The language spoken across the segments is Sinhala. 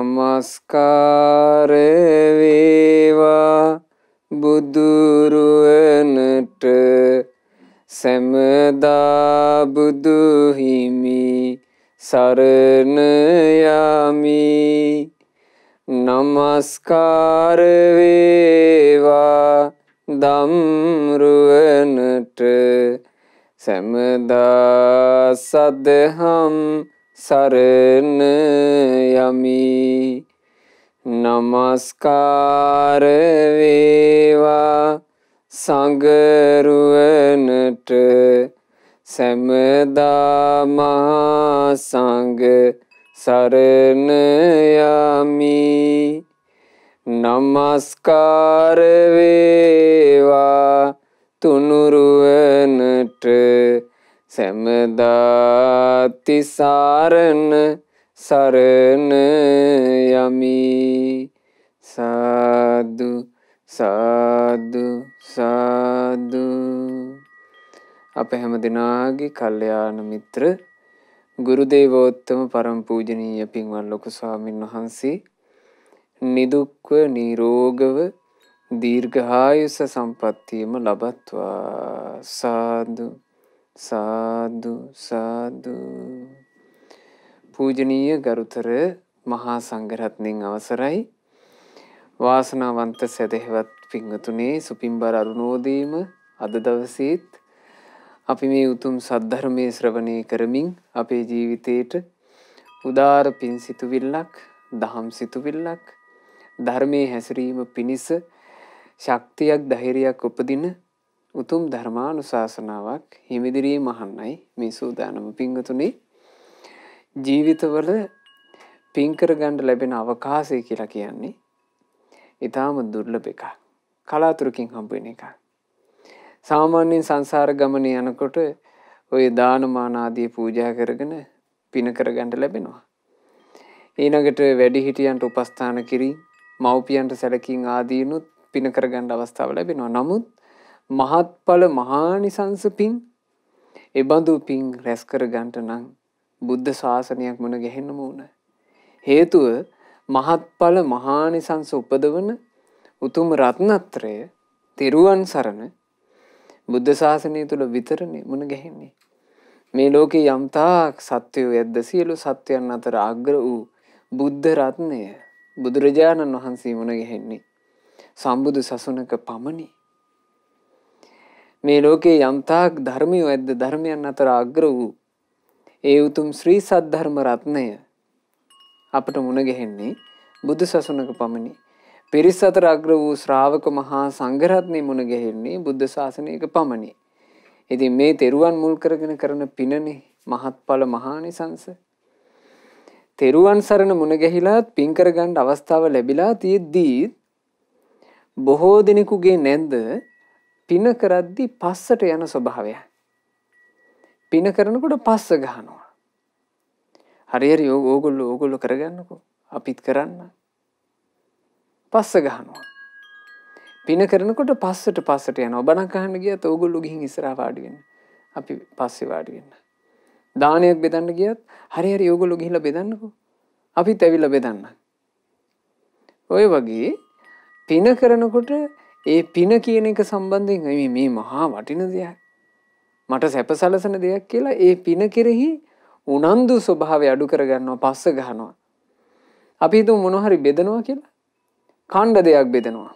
නමස්කාර වේවා බුදුරුවනට සැමදා බුදු හිමි සරණ යමි. නමස්කාර වේවා ධම්රුවනට සැමදා සදහම් සරණ යමි. නමස්කාර වේවා සංඝරුවනට සැමදා මහා සංඝ සරණ යමි. නමස්කාර වේවා තුනුරුවනට සැමදා තිසරණ සරණ යමි. සාදු සාදු සාදු. අප හැම දිනාගේ කල්යාණ මිත්‍ර ගුරු දේවෝත්තම පරම පූජනීය පින්වත් ලොකු ස්වාමීන් වහන්සේ නිදුක්ව නිරෝගව දීර්ඝායුෂ සම්පන්නියම ලබත්වා. සාදු සාදු සාදු. පූජනීය ගරුතර මහා සංඝරත්නයන් අවසරයි. වාසනාවන්ත සදහෙවත් පින්වතුනේ සුපින්බර අරුණෝදයම අද දවසේත් අපි මේ උතුම් සද්ධර්මයේ ශ්‍රවණය කරමින් අපේ ජීවිතේට උදාර පින් සිතුවිල්ලක් දහම් සිතුවිල්ලක් ධර්මයේ හැසිරීම පිණිස ශක්තියක් ධෛර්යයක් උපදින උතුම් ධර්මානුශාසනාවක් හිමිදිරියේ මහන්නයි මේ සූදානම. පින්වතුනේ ජීවිතවල පින් කරගන්න ලැබෙන අවකාශය කියලා කියන්නේ ඊටාම දුර්ලභ එකක්. කලාතුරකින් හම්බ වෙන එකක්. සාමාන්‍යයෙන් සංසාර ගමනේ යනකොට ඔය දානමාන ආදී පූජා කරගෙන පින කරගන්න ලැබෙනවා. ඊළඟට වැඩිහිටියන්ට උපස්ථාන කිරීම, මව්පියන්ට සැලකීම් ආදීනුත් පින කරගන්න අවස්ථාව ලැබෙනවා. නමුත් මහත්ඵල මහානිසංස පින් එබඳු පින් රැස් කරගන්න නම් බුද්ධ ශාසනයක් මුණ ගැහෙන්නම ඕන. හේතුව මහත්ඵල මහානිසංස උපදවන උතුම් රත්නත්‍රය තිරුවන් සරණ බුද්ධ ශාසනය තුල විතරනේ මුණ ගැහෙන්නේ. මේ ලෝකේ යම්තාක් සත්වයෝ ඇද්ද සියලු සත්වයන් අතර අග්‍ර වූ බුද්ධ රත්නය බුදුරජාණන් වහන්සේ මුණ ගැහෙන්නේ සම්බුදු සසුනක පමණි. මේ ලෝකේ යම්තාක් ධර්මයෝ ඇද්ද ධර්මයන් අතර අග්‍ර වූ ඒ උතුම් ශ්‍රී සද්ධර්ම රත්නය අපට මුණ ගැහෙන්නේ බුදු සසුනක පමණි. පිරිස් අතර අග්‍ර වූ ශ්‍රාවක මහා සංඝරත්නය මුණ ගැහෙන්නේ බුද්ධ ශාසනයක පමණි. ඉතින් මේ තෙරුවන් මුල් කරගෙන කරන පිනනේ මහත්ඵල මහානිසංස. තෙරුවන් සරණ මුණ ගැහිලා පින් කරගන්න අවස්ථාව ලැබිලා තියෙද්දී බොහෝ දිනෙකුගේ නැන්ද පින කරද්දී පස්සට යන ස්වභාවය. පින කරනකොට පස්ස ගහනවා. හරි ඕගොල්ලෝ කරගන්නකෝ. අපිත් කරන්න. පස්ස ගහනවා. පින කරනකොට පස්සට යනවා. බණක් අහන්න ගියත් ඕගොල්ලෝ ගිහින් ඉස්සරහා වාඩි වෙන්න. අපි පස්සේ වාඩි වෙන්න. දානයක් බෙදන්න ගියත් හරි ඕගොල්ලෝ ගිහිල්ලා බෙදන්නකෝ. අපිත් ඇවිල්ලා බෙදන්න. ඔය වගේ පින කරනකොට ඒ පින කියන එක සම්බන්ධයෙන් මේ මහා වටින දෙයක්. මට සැපසලසන දෙයක් කියලා ඒ පින කෙරෙහි උනන්දු ස්වභාවය අඩු කරගන්නවා, පස්ස ගහනවා. අපි හිතමු මොනවා හරි බෙදනවා කියලා. ඛණ්ඩ දෙයක් බෙදනවා.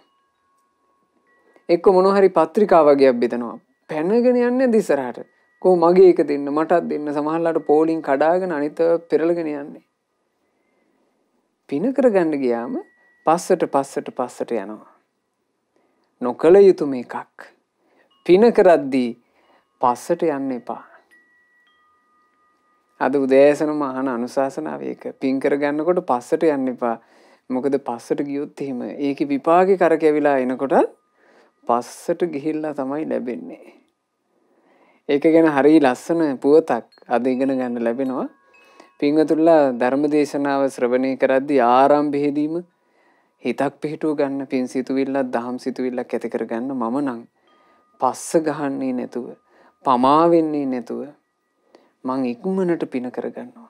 එක්ක මොනවා හරි පත්‍රිකා වගේක් බෙදනවා. පැනගෙන යන්නේ ඉස්සරහට. කො මගේ එක දෙන්න, මටත් දෙන්න. සමහරලාට පෝලිං කඩාගෙන අනිත් පෙරලගෙන යන්නේ. පින කරගන්න ගියාම පස්සට යනවා. නොකල යුතු මේකක්. පින කරද්දී පස්සට යන්න එපා. අද උදෑසනම අහන අනුශාසනාව ඒක. පින් කරගන්නකොට පස්සට යන්න එපා. මොකද පස්සට ගියොත් එහෙම ඒකේ විපාකේ කරකැවිලා එනකොට පස්සට ගිහිල්ලා තමයි ලැබෙන්නේ. ඒක ගැන හරිය ලස්සන පුවතක් අද ඉගෙන ගන්න ලැබෙනවා. පින්වතුන්ලා ධර්මදේශනාව ශ්‍රවණය කරද්දී ආරම්භයේදීම හිතක් පිහිටුව ගන්න පින් සිතුවිල්ලක් දහම් සිතුවිල්ලක් ඇති කරගන්න මම නම් පස්ස ගහන්නේ නැතුව පමා වෙන්නේ නැතුව මං ඉක්මනට පින කරගන්නවා.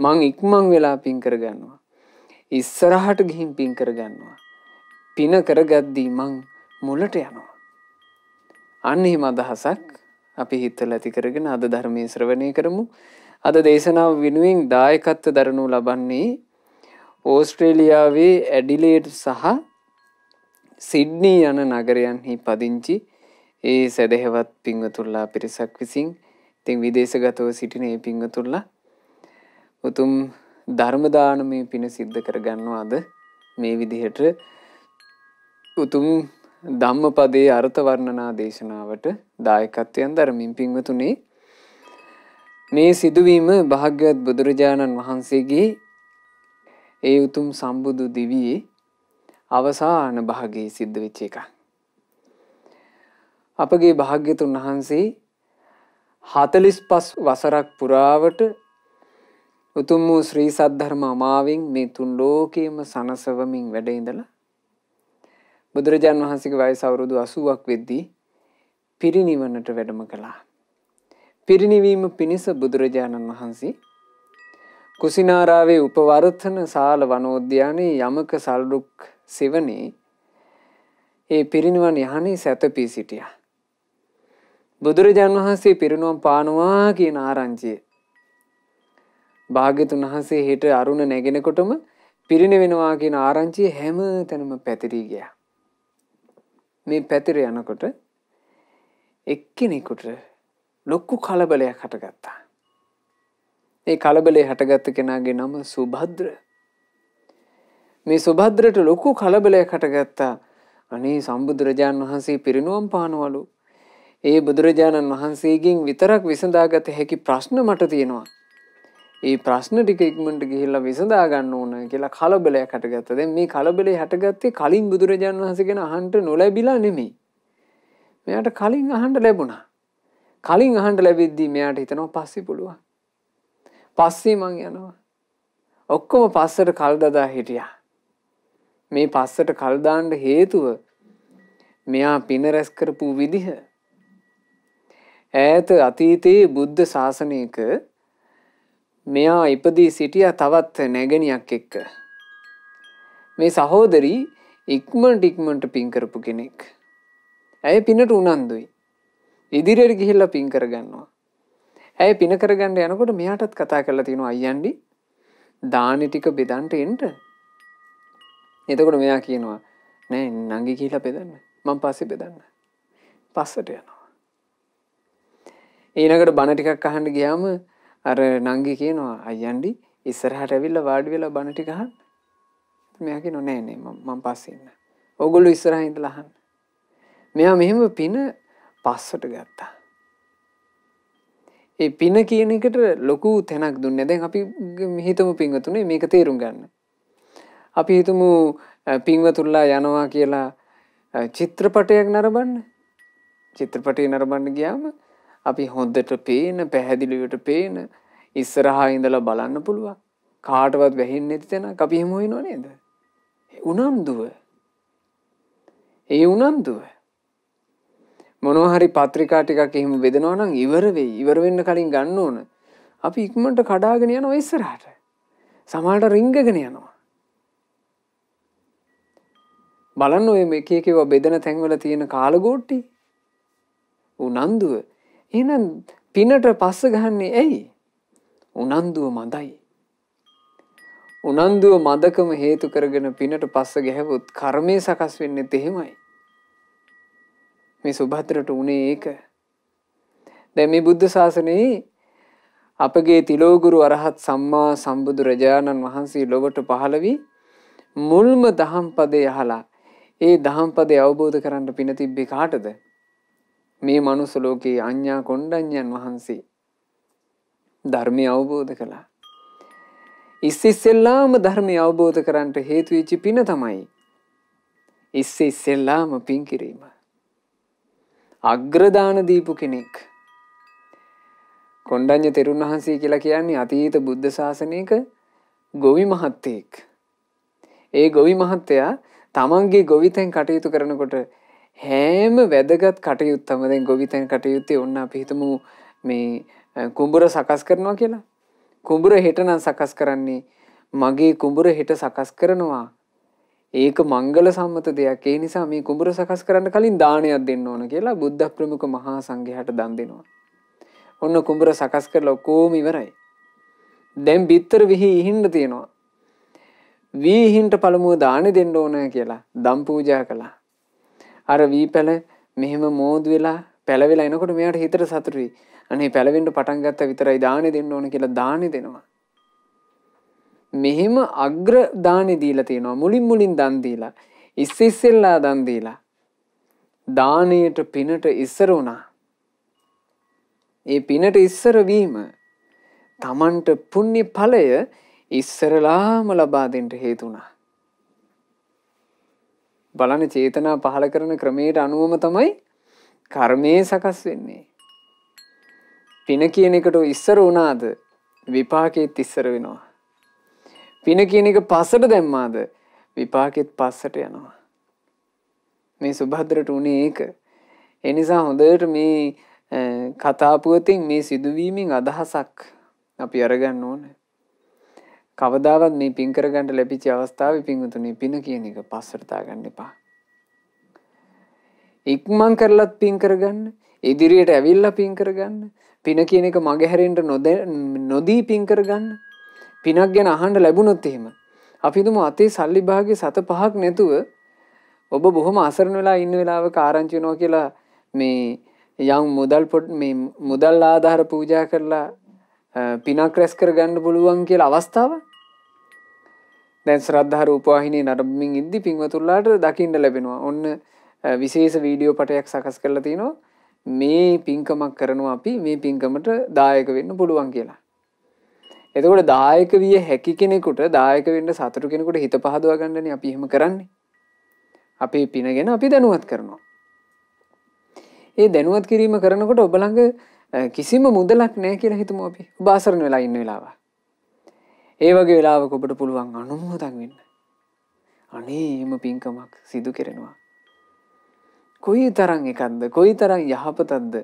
මං ඉක්මන් වෙලා පින් කරගන්නවා. ඉස්සරහට ගිහින් පින් කරගන්නවා. පින කරගද්දී මං මුලට යනවා. අන්න එහෙම අදහසක් අපි හිතලා ඇති කරගෙන අද ධර්මයේ ශ්‍රවණය කරමු. අද දේශනාව වෙනුවෙන් දායකත්ව දරනු ලබන්නේ ඕස්ට්‍රේලියාවේ ඇඩිලේඩ් සහ සිඩ්නි යන නගරයන්හි පදිංචි ඒ සදහෙවත් පින්වතුන්ලා පිරිසක් විසින් ඉතින් විදේශගතව සිටින ඒ පින්වතුන්ලා උතුම් ධර්ම දානමය පින සිද්ධ කරගන්නවා අද මේ විදිහට උතුම් ධම්මපදයේ අර්ථ වර්ණනා දේශනාවට දායකත්වයෙන් දරමින් පින්වතුනි මේ සිදුවීම භාග්‍යවත් බුදුරජාණන් වහන්සේගේ ඒ උතුම් සම්බුදු දිවියේ අවසාන භාගයේ සිද්ධ වෙච්ච එකක්. අපගේ භාග්‍යතුන් වහන්සේ 45 වසරක් පුරාවට උතුම් වූ ශ්‍රී සද්ධර්ම අමාවෙන් මේ තුන් ලෝකයේම සනසවමින් වැඩ ඉඳලා බුදුරජාණන් වහන්සේගේ වයස අවුරුදු 80ක් වෙද්දී පිරිනිවනට වැඩම කළා. පිරිනිවීම පිණිස බුදුරජාණන් වහන්සේ කුසිනාරාවේ උපවර්තන ශාල වනෝද්‍යානයේ යමක සල්රුක් සෙවණේ ඒ පිරිනිවන් යහනේ සැතපී සිටියා. බුදුරජාණන් වහන්සේ පිරිනුවම් පානවා කියන ආරංචිය භාග්‍යතුන් වහන්සේ හෙට අරුණ නැගෙනකොටම පිරිනිවෙනවා කියන ආරංචිය හැම තැනම පැතිරී ගියා. මේ පැතිර යනකොට එක්කෙනෙකුට ලොකු කලබලයක් හටගත්තා. ඒ කලබලේ හටගත්ත කෙනාගේ නම සුභද්‍ර. මේ සුභද්‍රට ලොකු කලබලයක් හටගත්තා. අනේ සම්බුදුරජාණන් වහන්සේ පිරිනුවම් පානවලු. ඒ බුදුරජාණන් වහන්සේගෙන් විතරක් විසඳාගත හැකි ප්‍රශ්න මට තියෙනවා. ඒ ප්‍රශ්න ටික ඉක්මනට ගිහිල්ලා විසඳා ගන්න ඕන කියලා කලබලයක් හටගත්තා. දැන් මේ කලබලේ හටගත්තේ කලින් බුදුරජාණන් වහන්සේ ගැන අහන්න නොලැබිලා නෙමෙයි. මෙයාට කලින් අහන්න ලැබුණා. කලින් අහන්න ලැබෙද්දී මෙයාට හිතනවා පස්සේ පුළුවන්. පස්සේ මං යනවා. ඔක්කොම පස්සට කල් දදා හිටියා. මේ පස්සට කල් දාන්න හේතුව මෙයා පින රැස් කරපු විදිහ. ඈත අතීතයේ බුද්ධ ශාසනයක මෙයා ඉපදී සිටියා තවත් නැගණියක් එක්ක. මේ සහෝදරී ඉක්මනට පින් කරපු කෙනෙක්. ඇය පිනට උනන්දුයි. ඉදිරියට ගිහිල්ලා පින් කරගන්නවා. ඇය පින කරගන්න යනකොට මෙයාටත් කතා කරලා තිනවා අයියන්ඩි දානි ටික බෙදන්න එන්න. එතකොට මෙයා කියනවා නෑ නංගි කියලා බෙදන්න. මම පස්සේ බෙදන්න. පස්සට යනවා. ඊළඟට බණ ටිකක් අහන්න ගියාම අර නංගි කියනවා අයියන්ඩි ඉස්සරහට ඇවිල්ලා වාඩි වෙලා බණ ටික අහන්න. මෙයා කියනවා නෑ මම පස්සේ ඉන්න. ඕගොල්ලෝ ඉස්සරහින් ඉඳලා අහන්න. මෙයා මෙහෙම පින පස්සට ගත්තා. ඒ පින කියන එකට ලොකු තැනක් දුන්නේ. දැන් අපි හිතමු පින්වතුනේ මේක තේරුම් ගන්න. අපි හිතමු පින්වතුන්ලා යනවා කියලා චිත්‍රපටයක් නරඹන්න. චිත්‍රපටය නරඹන්න ගියාම අපි හොඳට පේන පැහැදිලිවට පේන ඉස්සරහා ඉඳලා බලන්න පුළුවන්. කාටවත් වැහෙන්නේ නැති තැනක් අපි එහෙම හොයනව නේද? උනන්දුව. ඒ උනන්දුව. මොනවා හරි පත්‍රිකා ටිකක් එහෙම බෙදනවා නම් ඉවර වෙයි. ඉවර වෙන්න කලින් ගන්න ඕන. අපි ඉක්මනට කඩාගෙන යනවා ඉස්සරහට. සමහරට රිංගගෙන යනවා. බලන්න ඔය මේක එකේව බෙදෙන තැන්වල තියෙන කාලගෝට්ටි. උනන්දුව. එහෙනම් පිනට පස්ස ගහන්නේ ඇයි? උනන්දුව මදයි. උනන්දුව මදකම හේතු කරගෙන පිනට පස්ස ගැහුවොත් කර්මය සකස් වෙන්නේ එහෙමයි. මේ සුභද්‍රට උනේ ඒක. දැන් මේ බුද්ධ ශාසනයේ අපගේ තිලෝගුරු අරහත් සම්මා සම්බුදු රජාණන් වහන්සේ ලොවට පහළ වී මුල්ම දහම් පදේ අහලා ඒ දහම් පදේ අවබෝධ කරන්න පින තිබ්බේ කාටද? මේ මනුස්ස ලෝකයේ අඤ්ඤා කොණ්ඩඤ්ඤන් වහන්සේ ධර්මය අවබෝධ කළා. ඉස්සෙල්ලාම ධර්මය අවබෝධ කරන්නට හේතු වෙච්ච පින තමයි ඉස්සෙල්ලාම පින් කිරීම. අග්‍රදාන දීපු කෙනෙක්. කොණ්ඩඤ්ඤ තෙරුන් වහන්සේ කියලා කියන්නේ අතීත බුද්ධ ශාසනයක ගොවි මහත්තයෙක්. ඒ ගොවි මහත්තයා තමන්ගේ ගොවිතැන් කටයුතු කරනකොට හැම වැදගත් කටයුත්තම දැන් ගොවිතැන් කටයුත්තේ ඔන්න අපි හිතමු මේ කුඹුර සකස් කරනවා කියලා. කුඹුර හෙට නම් සකස් කරන්නේ මගේ කුඹුර හෙට සකස් කරනවා. ඒක මංගල සම්මත දෙයක්. ඒ නිසා මේ කුඹුර සකස් කරන්න කලින් දානයක් දෙන්න ඕන කියලා බුද්ධ ප්‍රමුඛ මහා සංඝයාට දන් දෙනවා. ඔන්න කුඹුර සකස් කරලා ඔක්කොම ඉවරයි. දැන් බිත්තර විහි ඉහින්න තියෙනවා. වී ඉහින්ට පළමුව දාන දෙන්න ඕන කියලා දම් පූජා කළා. අර වී පැල මෙහෙම මෝදු වෙලා පැලවෙලා එනකොට මෙයාට හිතට සතුටුයි. අනේ පැලවෙන්න පටන් ගත්තා විතරයි දාන දෙන්න ඕන කියලා දාන දෙනවා. මෙහෙම අග්‍ර දානෙ දීලා තියෙනවා. මුලින් දන් දීලා ඉස්සෙල්ලා දන් දීලා දාණයට පිනට ඉස්සර වුණා. ඒ පිනට ඉස්සර වීම තමන්ට පුණ්‍ය ඵලය ඉස්සරලාම ලබා දෙන්න හේතු වුණා. බලන්න චේතනා පහල කරන ක්‍රමයට අනුවම තමයි කර්මයේ සකස් වෙන්නේ. පින කියන එකට ඉස්සර වුණාද විපාකෙත් ඉස්සර වෙනවා. පින කියන එක පස්සට දැම්මාද විපාකෙත් පස්සට යනවා. මේ සුභද්‍රට උනේ ඒක. ඒ නිසා හොඳට මේ කතා පුවතින් මේ සිදුවීමෙන් අදහසක් අපි අරගන්න ඕනේ. කවදාවත් මේ පින් කරගන්න ලැබිච්ච අවස්ථාවේ පින්වතුනි පින කියන එක පස්සට දාගන්න එපා. ඉක්මන් කරලත් පින් කරගන්න, ඉදිරියට ඇවිල්ලා පින් කරගන්න, පින කියන එක මගහැරෙන්න නොදී පින් කරගන්න. පිනක් ගැන අහන්න ලැබුණොත් එහෙම අපි හිතමු අතේ සල්ලි භාගයේ 7-5ක් නැතුව ඔබ බොහොම අසරණ වෙලා ඉන්න වෙලාවක ආරංචි වෙනවා කියලා මේ යම් මුදල් ආධාර පූජා කරලා පිනක් රැස් කරගන්න පුළුවන් කියලා අවස්ථාව දැන් ශ්‍රද්ධා රූපවාහිනියේ නරඹමින් ඉද්දි පින්වතුන්ලාට දකින්න ලැබෙනවා. ඔන්න විශේෂ වීඩියෝ පටයක් සකස් කරලා තිනවා මේ පින්කමක් කරනවා අපි මේ පින්කමට දායක වෙන්න පුළුවන් කියලා. එතකොට දායක විය හැකි කෙනෙකුට දායක වෙන්න සතුටු කෙනෙකුට හිත පහදවා ගන්නනේ අපි එහෙම කරන්නේ. අපේ පින ගැන අපි දැනුවත් කරනවා. ඒ දැනුවත් කිරීම කරනකොට ඔබ ළඟ කිසිම මුදලක් නැහැ කියලා හිතමු අපි. ඔබ අසරණ වෙලා ඉන්න වෙලාව. ඒ වගේ වෙලාවක ඔබට පුළුවන් අනුමෝදන් වෙන්න. අනේ එහෙම පින්කමක් සිදු කරනවා. කොයිතරම් එකක්ද කොයිතරම් යහපතක්ද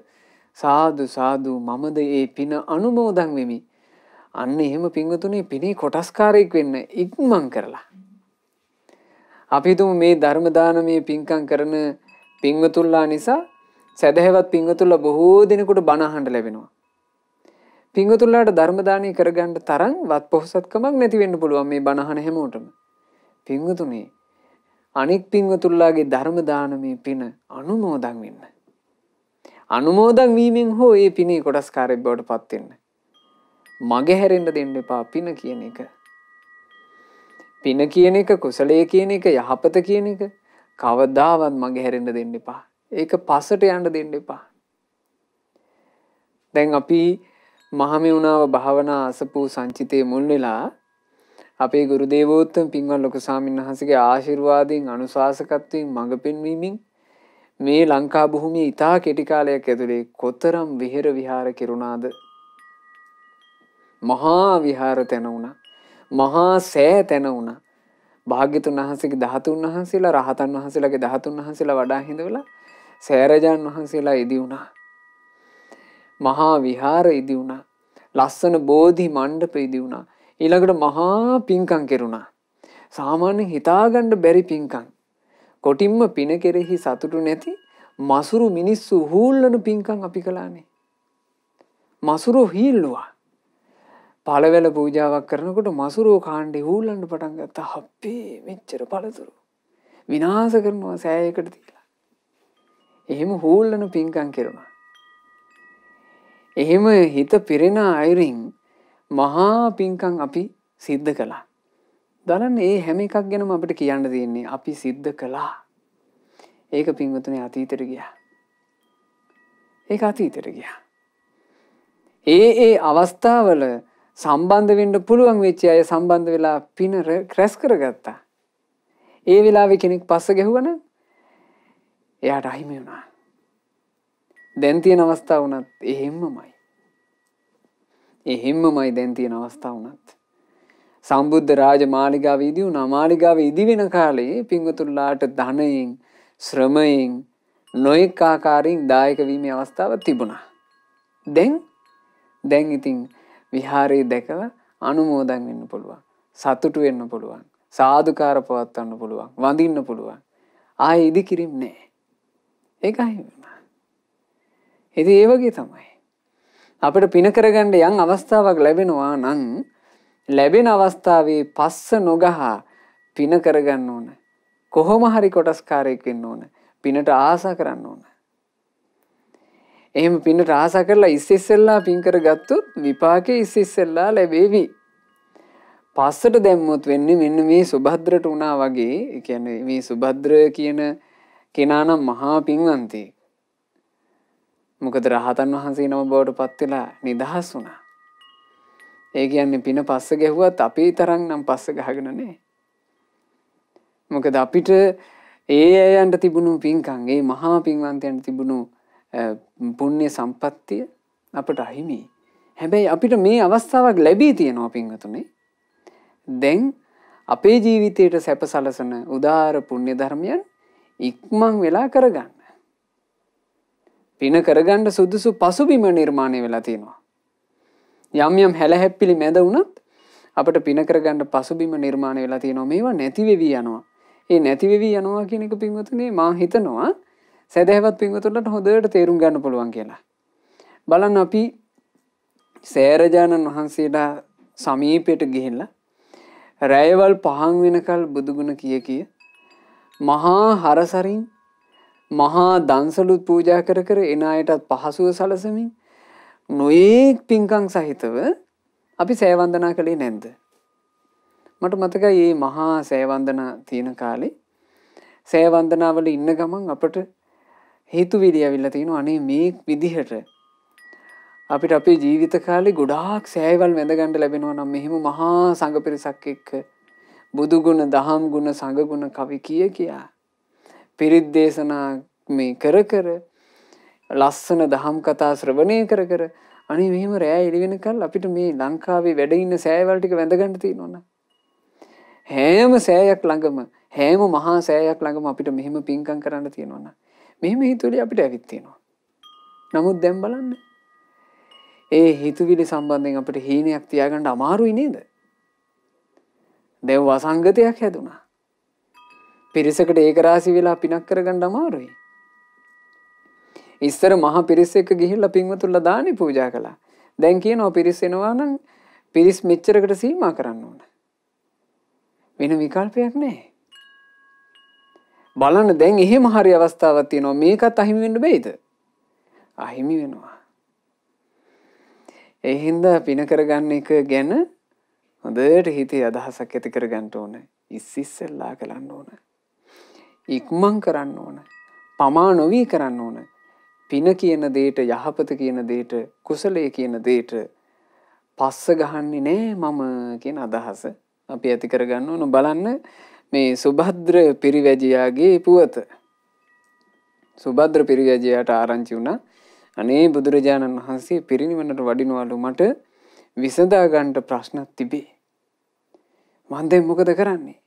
සාදු සාදු මමද ඒ පින අනුමෝදන් වෙමි. අන්න එහෙම පින්වතුනි පිනේ කොටස්කාරයෙක් වෙන්න ඉක්මන් කරලා අපි තුමු මේ ධර්ම දානමේ පින්කම් කරන පින්වතුන්ලා නිසා සදහැවත් පින්වතුන්ලා බොහෝ දිනකට බණ අහන්න ලැබෙනවා. පින්වතුන්ලාට ධර්ම දානය කරගන්න තරම් වත් පොහසත්කමක් නැති වෙන්න පුළුවන් මේ බණ අහන හැමෝටම. පින්වතුනි අනික් පින්වතුන්ලාගේ ධර්ම දානමේ පින අනුමෝදන් වෙන්න. අනුමෝදන් වීමෙන් හෝ ඒ පිනේ කොටස්කාරයෙක් බවට පත් වෙන්න. මගහැරෙන්න දෙන්න එපා පින කියන එක. පින කියන එක කුසලයේ කියන එක යහපත කියන එක කවදාවත් මගහැරෙන්න දෙන්න එපා. ඒක පස්සට යන්න දෙන්න එපා. දැන් අපි මහමෙවුනාව භාවනා අසපු සංචිතයේ මුල් වෙලා අපේ ගුරු දේවෝත්තම පින්වත් ලොකු ස්වාමීන් වහන්සේගේ ආශිර්වාදයෙන් අනුශාසකත්වයෙන් මඟ පෙන්වීමෙන් මේ ලංකා භූමියේ ඉතා කෙටි කාලයක් ඇතුලේ කොතරම් විහෙර විහාර කෙරුණාද? මහා විහාර තැන වුණා. මහා සෑ තැන වුණා. භාග්‍යතුන් වහන්සේගේ 13 වහන්සේලා රහතන් වහන්සේලාගේ 13 වහන්සේලා වඩා හිඳවලා සෑරජාන් වහන්සේලා ඉදි වුණා. මහා විහාර ඉදි වුණා. ලස්සන බෝධි මණ්ඩප ඉදි වුණා. ඊළඟට මහා පින්කම් කෙරුණා. සාමාන්‍යයෙන් හිතාගන්න බැරි පින්කම්. කොටින්ම පින කෙරෙහි සතුටු නැති මසුරු මිනිස්සු හූල්ලන පින්කම් අපි කළානේ. මසුරු හීල්ලුවා. පළවැල පූජාවක් කරනකොට මසුරෝ කාණ්ඩේ හූල්ලන්න පටන් ගත්තා. අපේ මෙච්චර පළතුරු විනාශ කරනවා සෑයකට තියලා. එහෙම හූල්ලන පින්කම් කෙරුණා. එහෙම හිත පිරෙන අයරින් මහා පින්කම් අපි සිද්ධ කළා. බලන්න මේ හැම එකක් ගැනම අපිට කියන්න තියෙන්නේ අපි සිද්ධ කළා. ඒක පින්වතුනි අතීතයට ගියා. ඒක අතීතයට ගියා. ඒ අවස්ථාවල සම්බන්ධ වෙන්න පුළුවන් වෙච්ච අය සම්බන්ධ වෙලා පින රැස් කරගත්තා. ඒ වෙලාවේ කෙනෙක් පස්ස ගැහුවනම් එයාට අහිමි වුණා. දැන් තියෙන අවස්ථාව වුණත් එහෙම්මමයි. එහෙම්මමයි දැන් තියෙන අවස්ථාව වුණත්. සම්බුද්ධ රාජ මාලිගාව ඉදි වුණා. මාලිගාව ඉදි වෙන කාලේ පින්වතුන්ලාට ධනයෙන් ශ්‍රමයෙන් නොඑක ආකාරයෙන් දායක වීමේ අවස්ථාවක් තිබුණා. දැන් ඉතින් විහාරේ දැකලා අනුමෝදන් වෙන්න පුළුවන්. සතුටු වෙන්න පුළුවන්. සාදුකාර පවත්වන්න පුළුවන්. වඳින්න පුළුවන්. ආයේ ඉදිකිරීම නැහැ. ඒකයි. ඉතින් ඒ වගේ තමයි. අපිට පින කරගන්න යම් අවස්ථාවක් ලැබෙනවා නම් ලැබෙන අවස්ථාවේ පස්ස නොගහ පින කරගන්න ඕන. කොහොම හරි කොටස්කාරයෙක් වෙන්න ඕන. පිනට ආසා කරන්න ඕන. එහෙම පිනට ආසා කරලා ඉස්සෙල්ලා පින් කරගත්තොත් විපාකේ ඉස්සෙල්ලා ලැබෙවි. පස්සට දැම්මොත් වෙන්නේ මෙන්න මේ සුභද්‍රට වුණා වගේ. ඒ කියන්නේ මේ සුභද්‍ර කියන කෙනා නම් මහා පින්වන්තයෙක්. මොකද රහතන් වහන්සේ නම බවට පත් වෙලා නිදහස් වුණා. ඒ කියන්නේ පින පස්ස ගැහුවත් අපේ තරම් නම් පස්ස ගහගෙන නැහැ. මොකද අපිට ඒ අයන්ට තිබුණු පින්කම්, ඒ මහා පින්වන්තයන්ට තිබුණු පුණ්‍ය සම්පත්තිය අපට අහිමි. හැබැයි අපිට මේ අවස්ථාවක් ලැබී තියෙනවා පින්වතුනි. දැන් අපේ ජීවිතයට සැපසලසන උදාාර පුණ්‍ය ධර්මයන් ඉක්මන් වෙලා කරගන්න. පින කරගන්න සුදුසු පසුබිම නිර්මාණය වෙලා තියෙනවා. යම් යම් හැලහැප්පිලි මැද වුණත් අපිට පින කරගන්න පසුබිම නිර්මාණය වෙලා තියෙනවා. මේවා නැති වෙවි යනවා. ඒ නැති වෙවි යනවා කියන එක පින්වතුනි මා හිතනවා සදහවත් පින්වතුන්ට හොඳට තේරුම් ගන්න පුළුවන් කියලා. බලන්න අපි සෑරජානන් වහන්සේලා සමීපයට ගිහිල්ලා රැයවල් පහන් වෙනකල් බුදුගුණ කිය මහා හරසරින් මහා දන්සලුත් පූජා කර කර එන අයටත් පහසුව සලසමින් නොයෙක් පින්කම් සහිතව අපි සෑවන්දනා කළේ නැද්ද? මට මතකයි මේ මහා සෑවන්දනා තියෙන කාලේ සෑවන්දනාවල ඉන්න ගමන් අපට හේතුවිලි ඇවිල්ලා තියෙනවා. අනේ මේ විදිහට අපිට අපේ ජීවිත කාලේ ගොඩාක් සෑයවල් වැඳ ගන්න ලැබෙනවා නම් මෙහිම මහා සංඝ පිරිසක් එක්ක බුදු ගුණ, දහම් ගුණ, සංඝ ගුණ කවි කියා පිරිත් දේශනා මේ කර කර ලස්සන දහම් කතා ශ්‍රවණය කර කර අනේ මෙහෙම රැය එළි වෙනකල් අපිට මේ ලංකාවේ වැඩ ඉන්න සෑයවල් ටික වැඳ ගන්න තියෙනවා. හැම සෑයක් ළඟම හැම මහා සෑයක් ළඟම අපිට මෙහෙම පින්කම් කරන්න තියෙනවා. මෙහෙම හිතුවලි අපිට ඇවිත් තියෙනවා. නමුත් දැන් බලන්න ඒ හිතුවිලි සම්බන්ධයෙන් අපිට හීනයක් තියාගන්න අමාරුයි නේද? දැන් වසංගතයක් හැදුනා. පිරිසකට ඒක රාශි වෙලා පිනක් කරගන්න අමාරුයි. ඉස්සර මහා පිරිස එක්ක ගිහිල්ලා පින්වතුන්ලා දානි පූජා කළා. දැන් කියනවා පිරිස් එනවා නම් පිරිස් මෙච්චරකට සීමා කරන්න ඕන. වෙන විකල්පයක් නැහැ. බලන්න දැන් එහෙම හරි අවස්ථාවක් තියෙනවා. මේකත් අහිමි වෙන්න බෑද? අහිමි වෙනවා. ඒ හින්දා පින කරගන්න එක ගැන හොඳට හිතේ අදහසක් ඇති කරගන්න ඕන. ඉස්සෙල්ලා කරන්න ඕන. ඉක්මන් කරන්න ඕන. පමා නොවි කරන්න ඕන. පින කියන දෙයට, යහපත කියන දෙයට, කුසලයේ කියන දෙයට පස්ස ගහන්නේ නෑ මම කියන අදහස අපි ඇති කරගන්න ඕන. බලන්න මේ සුභද්‍ර පිරිවැජියාගේ පුවත. සුභද්‍ර පිරිවැජියාට ආරංචි වුණා අනේ බුදුරජාණන් වහන්සේ පිරිනිවනට වඩිනවලු මට විසඳා ගන්නට ප්‍රශ්නක් තිබේ. මම දැන් මොකද කරන්නේ?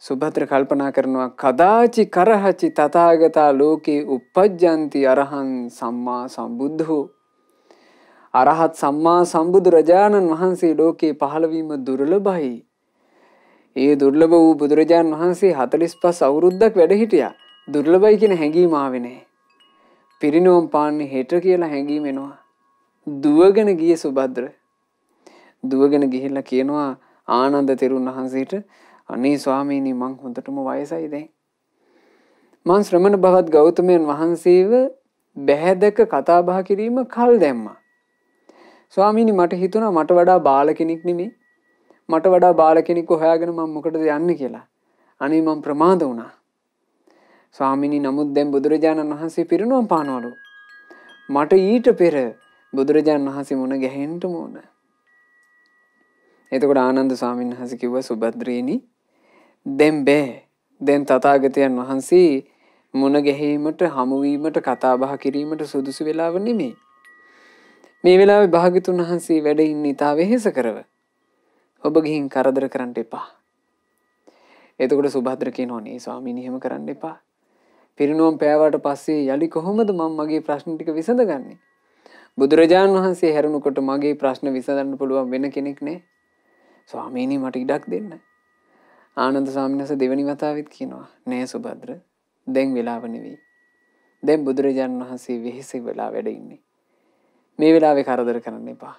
සුභද්‍ර කල්පනා කරනවා කදාචි කරහචි තථාගතා ලෝකේ uppajjanti අරහං සම්මා සම්බුද්ධෝ. අරහත් සම්මා සම්බුදුරජාණන් වහන්සේ ලෝකේ පහළ වීම දුර්ලභයි. ඒ දුර්ලභ වූ බුදුරජාණන් වහන්සේ 45 අවුරුද්දක් වැඩ හිටියා. දුර්ලභයි කියන හැඟීම ආවේ නැහැ. පිරිනොම් පාන්නේ හෙට කියලා හැඟීම එනවා. දුවගෙන ගියේ සුභද්‍ර. දුවගෙන ගිහිල්ලා කියනවා ආනන්ද තෙරුන් වහන්සේට අනේ ස්වාමීනි මං හොඳටම වයසයි දැන්. මං ශ්‍රමණ භවත් ගෞතමයන් වහන්සේව බැහැදක කතා බහ කිරීම කල් දැම්මා. ස්වාමීනි මට හිතුණා මට වඩා බාල කෙනෙක් නෙමෙයි. මට වඩා බාල කෙනෙක් හොයාගෙන මම මොකටද යන්නේ කියලා. අනේ මං ප්‍රමාද වුණා. ස්වාමීනි නමුත් දැන් බුදුරජාණන් වහන්සේ පිරිනොම් පානවලු. මට ඊට පෙර බුදුරජාණන් වහන්සේ මුණ ගැහෙන්න ඕන. එතකොට ආනන්ද ස්වාමීන් වහන්සේ කිව්වා සුභද්‍රේනි දැන් බෑ. දැන් තථාගතයන් වහන්සේ මුණ ගැහිීමට, හමු වීමට, කතා බහ කිරීමට සුදුසු වෙලාව නෙමෙයි. මේ වෙලාවේ භාග්‍යතුන් වහන්සේ වැඩ ඉන්නේ තා වෙහෙස කරව. ඔබ ගිහින් කරදර කරන්න එපා. එතකොට සුභද්‍ර කියනවා නේ ස්වාමීනි එහෙම කරන්න එපා. පිරිනොම් පෑවට පස්සේ යලි කොහොමද මම මගේ ප්‍රශ්න ටික විසඳගන්නේ? බුදුරජාණන් වහන්සේ හැරුණකොට මගේ ප්‍රශ්න විසඳන්න පුළුවන් වෙන කෙනෙක් නෑ. ස්වාමීනි මට ඉඩක් දෙන්න. ආනන්ද ස්වාමීන් වහන්සේ දෙවෙනි වතාවෙත් කියනවා නෑ සුභද්‍ර දැන් වෙලාව නෙවෙයි. දැන් බුදුරජාණන් වහන්සේ වෙහෙස වෙලා වැඩ ඉන්නේ. මේ වෙලාවේ කරදර කරන්න එපා.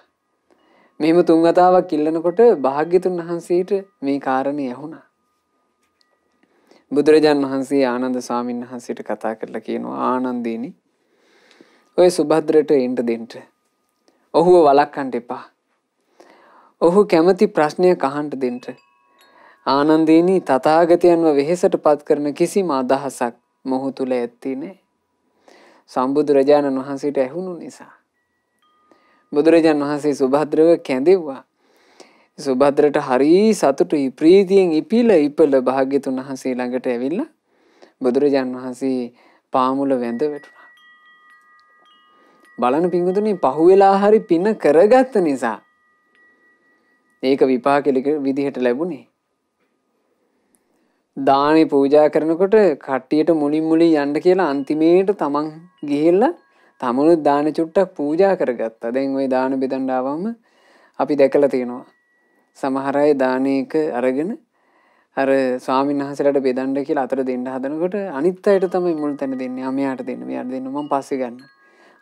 මෙහෙම 3 වතාවක් ඉල්ලනකොට භාග්‍යතුන් වහන්සේට මේ කාරණේ ඇහුණා. බුදුරජාණන් වහන්සේ ආනන්ද ස්වාමීන් වහන්සේට කතා කරලා කියනවා ආනන්දේනි ඔය සුභද්‍රට එන්න දෙන්න. ඔහුව වළක්වන්න එපා. ඔහු කැමති ප්‍රශ්නයක් අහන්න දෙන්න. ආනන්දේනි තථාගතයන්ව වෙහෙසටපත් කරන කිසිම අදහසක් මොහු තුල ඇත්තේ නැහැ. සම්බුදුරජාණන් වහන්සේට ඇහුණු නිසා. බුදුරජාණන් වහන්සේ සුභද්‍රව කැඳෙව්වා. සුභද්‍රට හරි සතුටුයි ප්‍රීතියෙන් ඉපිල භාග්‍යතුන් වහන්සේ ළඟට ඇවිල්ලා බුදුරජාණන් වහන්සේ පාමුල වැඳ වැටුණා. බලන පිංගුතුනි පහුවෙලා හරි පින කරගත්ත නිසා ඒක විපාකෙලික විදිහට ලැබුණේ. දානේ පූජා කරනකොට කට්ටියට මුලින් යන්න කියලා අන්තිමේට තමන් ගිහිල්ලා තමනුත් දාන චුට්ටක් පූජා කරගත්තා. දැන් ওই දාන බෙදන්න ආවම අපි දැකලා තියෙනවා. සමහර අය දානයක අරගෙන අර ස්වාමීන් වහන්සේලාට බෙදන්න කියලා අතට දෙන්න හදනකොට අනිත් අයට තමයි මුල් තැන දෙන්නේ. මෙයාට දෙන්න, මෙයාට දෙන්න මම පස්සේ ගන්න.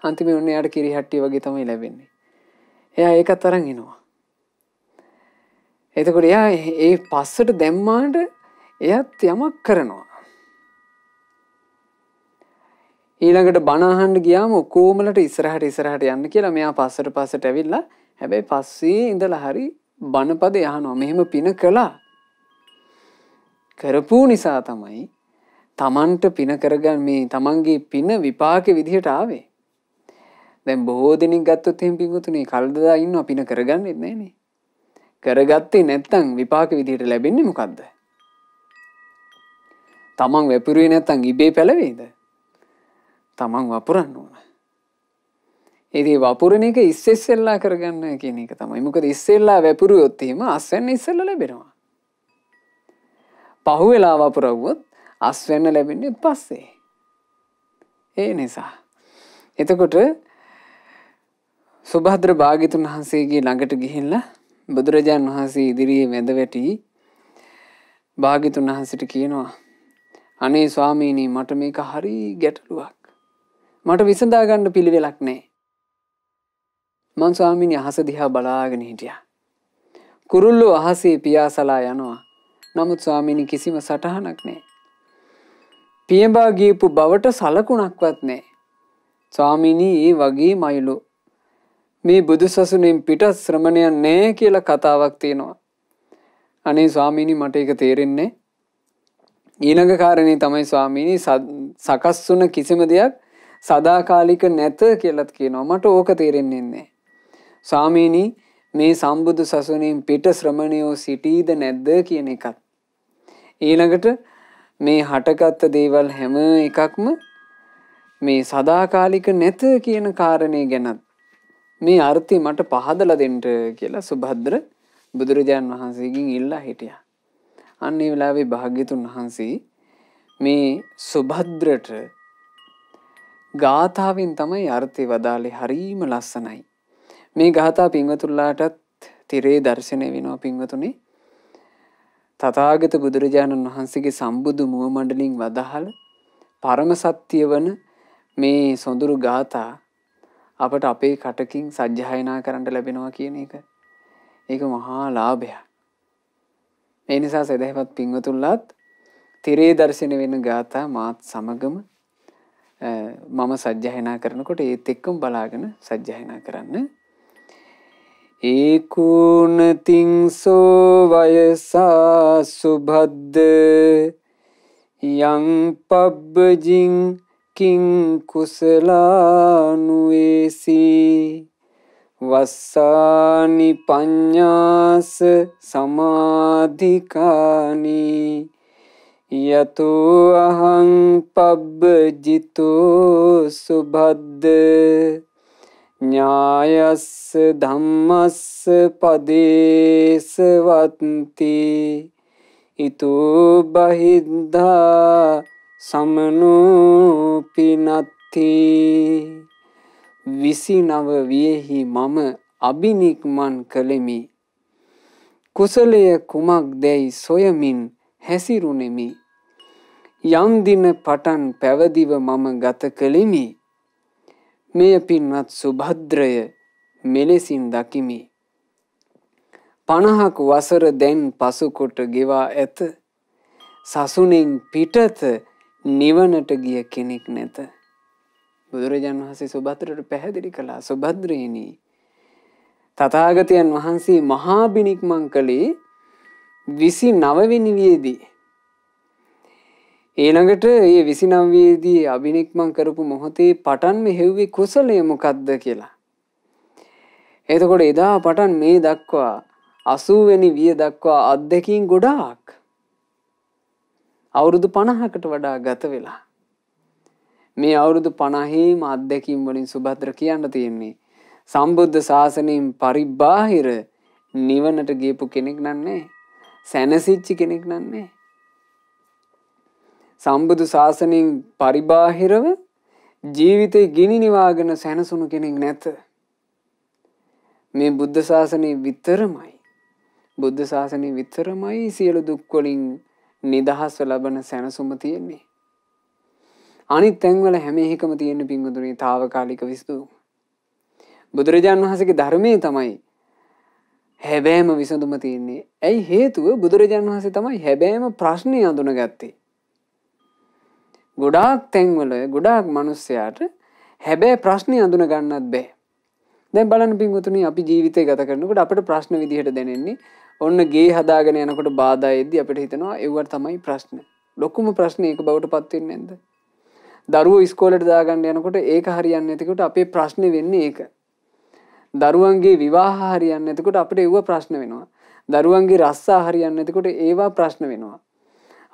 අන්තිමේ ඔන්න එයාට කිරි හැට්ටිය වගේ තමයි ලැබෙන්නේ. එයා ඒකත් අරන් එනවා. එතකොට එයා ඒ පස්සට දැම්මාට එයත් යමක් කරනවා. ඊළඟට බණ අහන්න ගියාම ඔක්කොමලට ඉස්සරහට යන්න කියලා මෙයා පස්සට ඇවිල්ලා හැබැයි පස්සේ ඉඳලා හරි බණපදේ අහනවා. මෙහෙම පින කළා. කරපු නිසා තමයි තමන්ට පින කරගන්න මේ තමන්ගේ පින විපාක විදිහට ආවේ. දැන් බොහෝ දෙනෙක් ගත්තොත් එහෙම පින්වතුනි කල්දදා ඉන්නවා පින කරගන්නෙත් නැහනේ. කරගත්තේ නැත්නම් විපාක විදිහට ලැබෙන්නේ මොකද්ද? තමන් වැපුරුවේ නැත්නම් ඉබේ පැලවෙයිද? තමන් වපුරන්න ඕන. ඉතින් වපුරන එක ඉස්සෙල්ලා කරගන්න කියන එක තමයි. මොකද ඉස්සෙල්ලා වැපුරුවොත් එහෙම අස්වැන්න ඉස්සෙල්ලා ලැබෙනවා. පහුවෙලා වපුරවුවොත් අස්වැන්න ලැබෙන්නේ පස්සේ. ඒ නිසා. එතකොට සුභද්‍ර භාග්‍යතුන් වහන්සේගේ ළඟට ගිහිල්ලා බුදුරජාන් වහන්සේ ඉදිරියේ වැඳ වැටි භාග්‍යතුන් වහන්සේට කියනවා අනේ ස්වාමීනි මට මේක හරි ගැටලුවක්. මට විසඳා ගන්න පිළිවෙලක් නැහැ. මං ස්වාමීනි අහස දිහා බලාගෙන හිටියා. කුරුල්ලෝ අහසේ පියාසලා යනවා. නමුත් ස්වාමීනි කිසිම සටහනක් නැහැ. පියඹා ගියපු බවට සලකුණක්වත් නැහැ. ස්වාමීනි ඒ වගේ මයිලෝ මේ බුදුසසුනෙන් පිට ශ්‍රමණයන් නැහැ කියලා කතාවක් තියෙනවා. අනේ ස්වාමීනි මට ඒක තේරෙන්නේ නැහැ. ඊළඟ කාරණේ තමයි ස්වාමීනි සකස් වුණ කිසිම දෙයක් සදාකාලික නැත කියලාත් කියනවා. මට ඕක තේරෙන්නේ නැහැ. ස්වාමීනි මේ සම්බුදු සසුනෙන් පිට ශ්‍රමණයෝ සිටීද නැද්ද කියන එකත්. ඊළඟට මේ හටගත් දේවල් හැම එකක්ම මේ සදාකාලික නැත කියන කාරණේ ගැනත් මේ අර්ථය මට පහදලා දෙන්න කියලා සුභද්‍ර බුදුරජාන් වහන්සේගෙන් ඉල්ලා හිටියා. අන්න ඒ වෙලාවේ භාග්‍යතුන් වහන්සේ මේ සුභද්‍රට ගාථාවෙන් තමයි අර්ථය වදාලේ. හරීම ලස්සනයි. මේ ගාථා පින්වතුන්ලාටත් තිරේ දර්ශනය වෙනවා පින්වතුනි. තථාගත බුදුරජාණන් වහන්සේගේ සම්බුදු මුව මණ්ඩලින් වදාහල පරම සත්‍ය වන මේ සොඳුරු ගාථා අපට අපේ කටකින් සජ්ජායනා කරන්න ලැබෙනවා කියන එක. ඒක මහා ලාභයක්. ඒ නිසා සදහවත් පින්වතුන්ලාත් තිරේ දර්ශන වෙන ගාථා මාත් සමගම මම සජ්ජායනා කරනකොට ඒත් එක්කම බලාගෙන සජ්ජායනා කරන්න. ඒකුණතිංසෝ වයසා සුභද්ද යං පබ්බජින් කිං කුසලානුවේසි වස්සානි පඤ්ඤාස සමාධිකානි යතෝ අහං පබ්බජිතෝ සුභද්ද ඥායස්ස ධම්මස්ස පදේසවත්ති ඊතෝ බහිද්ධා සමනෝ පිනත්ති 29 වියෙහි මම අබිනික්මන් කළෙමි. කුසලය කුමක්දැයි සොයමින් හැසිරුණෙමි. යම් දින පටන් පැවදිව මම ගත කළෙමි. මෙය පින්වත් සුභද්‍රය මෙලෙසින් දකිමි. 50ක් වසර දැන් පසුකොට ගෙවා ඇත. සසුනෙන් පිටත නිවනට ගිය කෙනෙක් නැත. බුදුරජාණන් වහන්සේ සුභද්‍රට පැහැදිලි කළා. සුභද්‍රේනි, තථාගතයන් වහන්සේ මහා බිනික්මන් කළේ 29 වෙනි වියේදී. ඊළඟට මේ 29 වියේදී අබිනික්මන් කරපු මොහොතේ පටන් මෙහෙව්වේ කුසලය මොකද්ද කියලා. එතකොට එදා පටන් මේ දක්වා 80 වෙනි විය දක්වා අත්දැකීම් ගොඩාක් අවුරුදු 50කට වඩා ගත වෙලා. මේ අවුරුදු 50ේම අත්දැකීම් වලින් සුභද්‍ර කියන්න තියෙන්නේ සම්බුද්ධ ශාසනයෙන් පරිබාහිර නිවනට ගියපු කෙනෙක් නන්නේ. සැනසෙච්ච කෙනෙක් නන්නේ. සම්බුදු ශාසනයෙන් පරිබාහිරව ජීවිතේ ගිනි නිවාගෙන සැනසුණු කෙනෙක් නැත. මේ බුද්ධ ශාසනය විතරමයි. බුද්ධ ශාසනය විතරමයි සියලු දුක් වලින් නිදහස් ලබන සැනසුම තියෙන්නේ. අනිත් තැන්වල හැම එකම තියෙන පින්වතුනි తాවකාලික විසඳුම. බුදුරජාණන් වහන්සේගේ ධර්මයේ තමයි හැබෑම විසඳුම තියෙන්නේ. ඇයි හේතුව? බුදුරජාණන් වහන්සේ තමයි හැබෑම ප්‍රශ්නේ අඳුනගත්තේ. ගොඩාක් තැන්වල ගොඩාක් මිනිස්සයාට හැබෑ ප්‍රශ්නේ අඳුන ගන්නත් බෑ. දැන් බලන්න පින්වතුනි, අපි ජීවිතය ගත කරනකොට අපිට ප්‍රශ්න විදිහට දැනෙන්නේ ඔන්න ගේ හදාගෙන යනකොට බාධා එද්දි අපිට හිතෙනවා ඒවට තමයි ප්‍රශ්න. ලොකුම ප්‍රශ්නේ ඒක බවට පත් වෙන්නේ නැද්ද? දරුවෝ ඉස්කෝලේට දාගන්න යනකොට ඒක හරියන්නේ නැතිකොට අපේ ප්‍රශ්නේ වෙන්නේ ඒක. දරුවන්ගේ විවාහ හරියන්නේ නැතිකොට අපිට ඒව ප්‍රශ්න වෙනවා. දරුවන්ගේ රස්සා හරියන්නේ නැතිකොට ඒවා ප්‍රශ්න වෙනවා.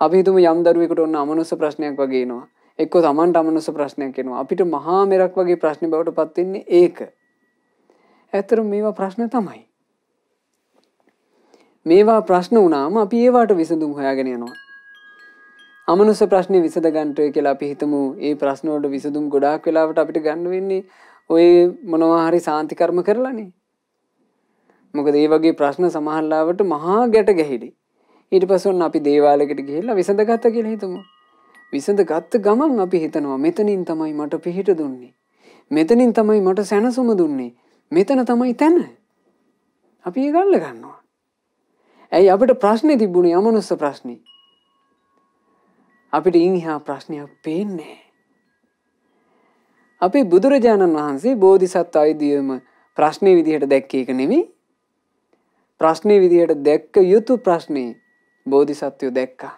අපි හිතමු යම් දරුවෙකුට ඔන්න අමනුෂ්‍ය ප්‍රශ්නයක් වගේ එනවා. එක්කෝ Tamanට අමනුෂ්‍ය ප්‍රශ්නයක් එනවා. අපිට මහා මෙරක් වගේ ප්‍රශ්න බවට පත් වෙන්නේ ඒක. ඇත්තටම මේවා ප්‍රශ්න තමයි. මේවා ප්‍රශ්න වුණාම අපි ඒවට විසඳුම් හොයාගෙන යනවා. අමනුෂ්‍ය ප්‍රශ්නේ විසඳ ගන්නට කියලා අපි හිතමු. ඒ ප්‍රශ්න වලට විසඳුම් ගොඩාක් වෙලාවට අපිට ගන්න වෙන්නේ ඔය මොනවා හරි සාන්ති කර්ම කරලානේ. මොකද මේ වගේ ප්‍රශ්න සමහරවිට මහා ගැට ගැහිලි. ඊට පස්සේ ඔන්න අපි දේවාලයකට ගිහිල්ලා විසඳගත්තා කියලා හිතමු. විසඳගත්ත ගමන් අපි හිතනවා මෙතනින් තමයි මට පිහිට දුන්නේ. මෙතනින් තමයි මට සැනසුම දුන්නේ. මෙතන තමයි තැන. අපි ඒක අල්ල ගන්නවා. ඇයි අපිට ප්‍රශ්නේ තිබුණේ අමනුෂ්‍ය ප්‍රශ්නේ. අපිට ඉන්හා ප්‍රශ්නයක් පේන්නේ. අපේ බුදුරජාණන් වහන්සේ බෝධිසත්ව අයිදීම ප්‍රශ්නේ විදිහට දැක්කේ එක නෙමෙයි. ප්‍රශ්නේ විදිහට දැක්ක යුතු ප්‍රශ්නේ බෝධිසත්වයෝ දැක්කා.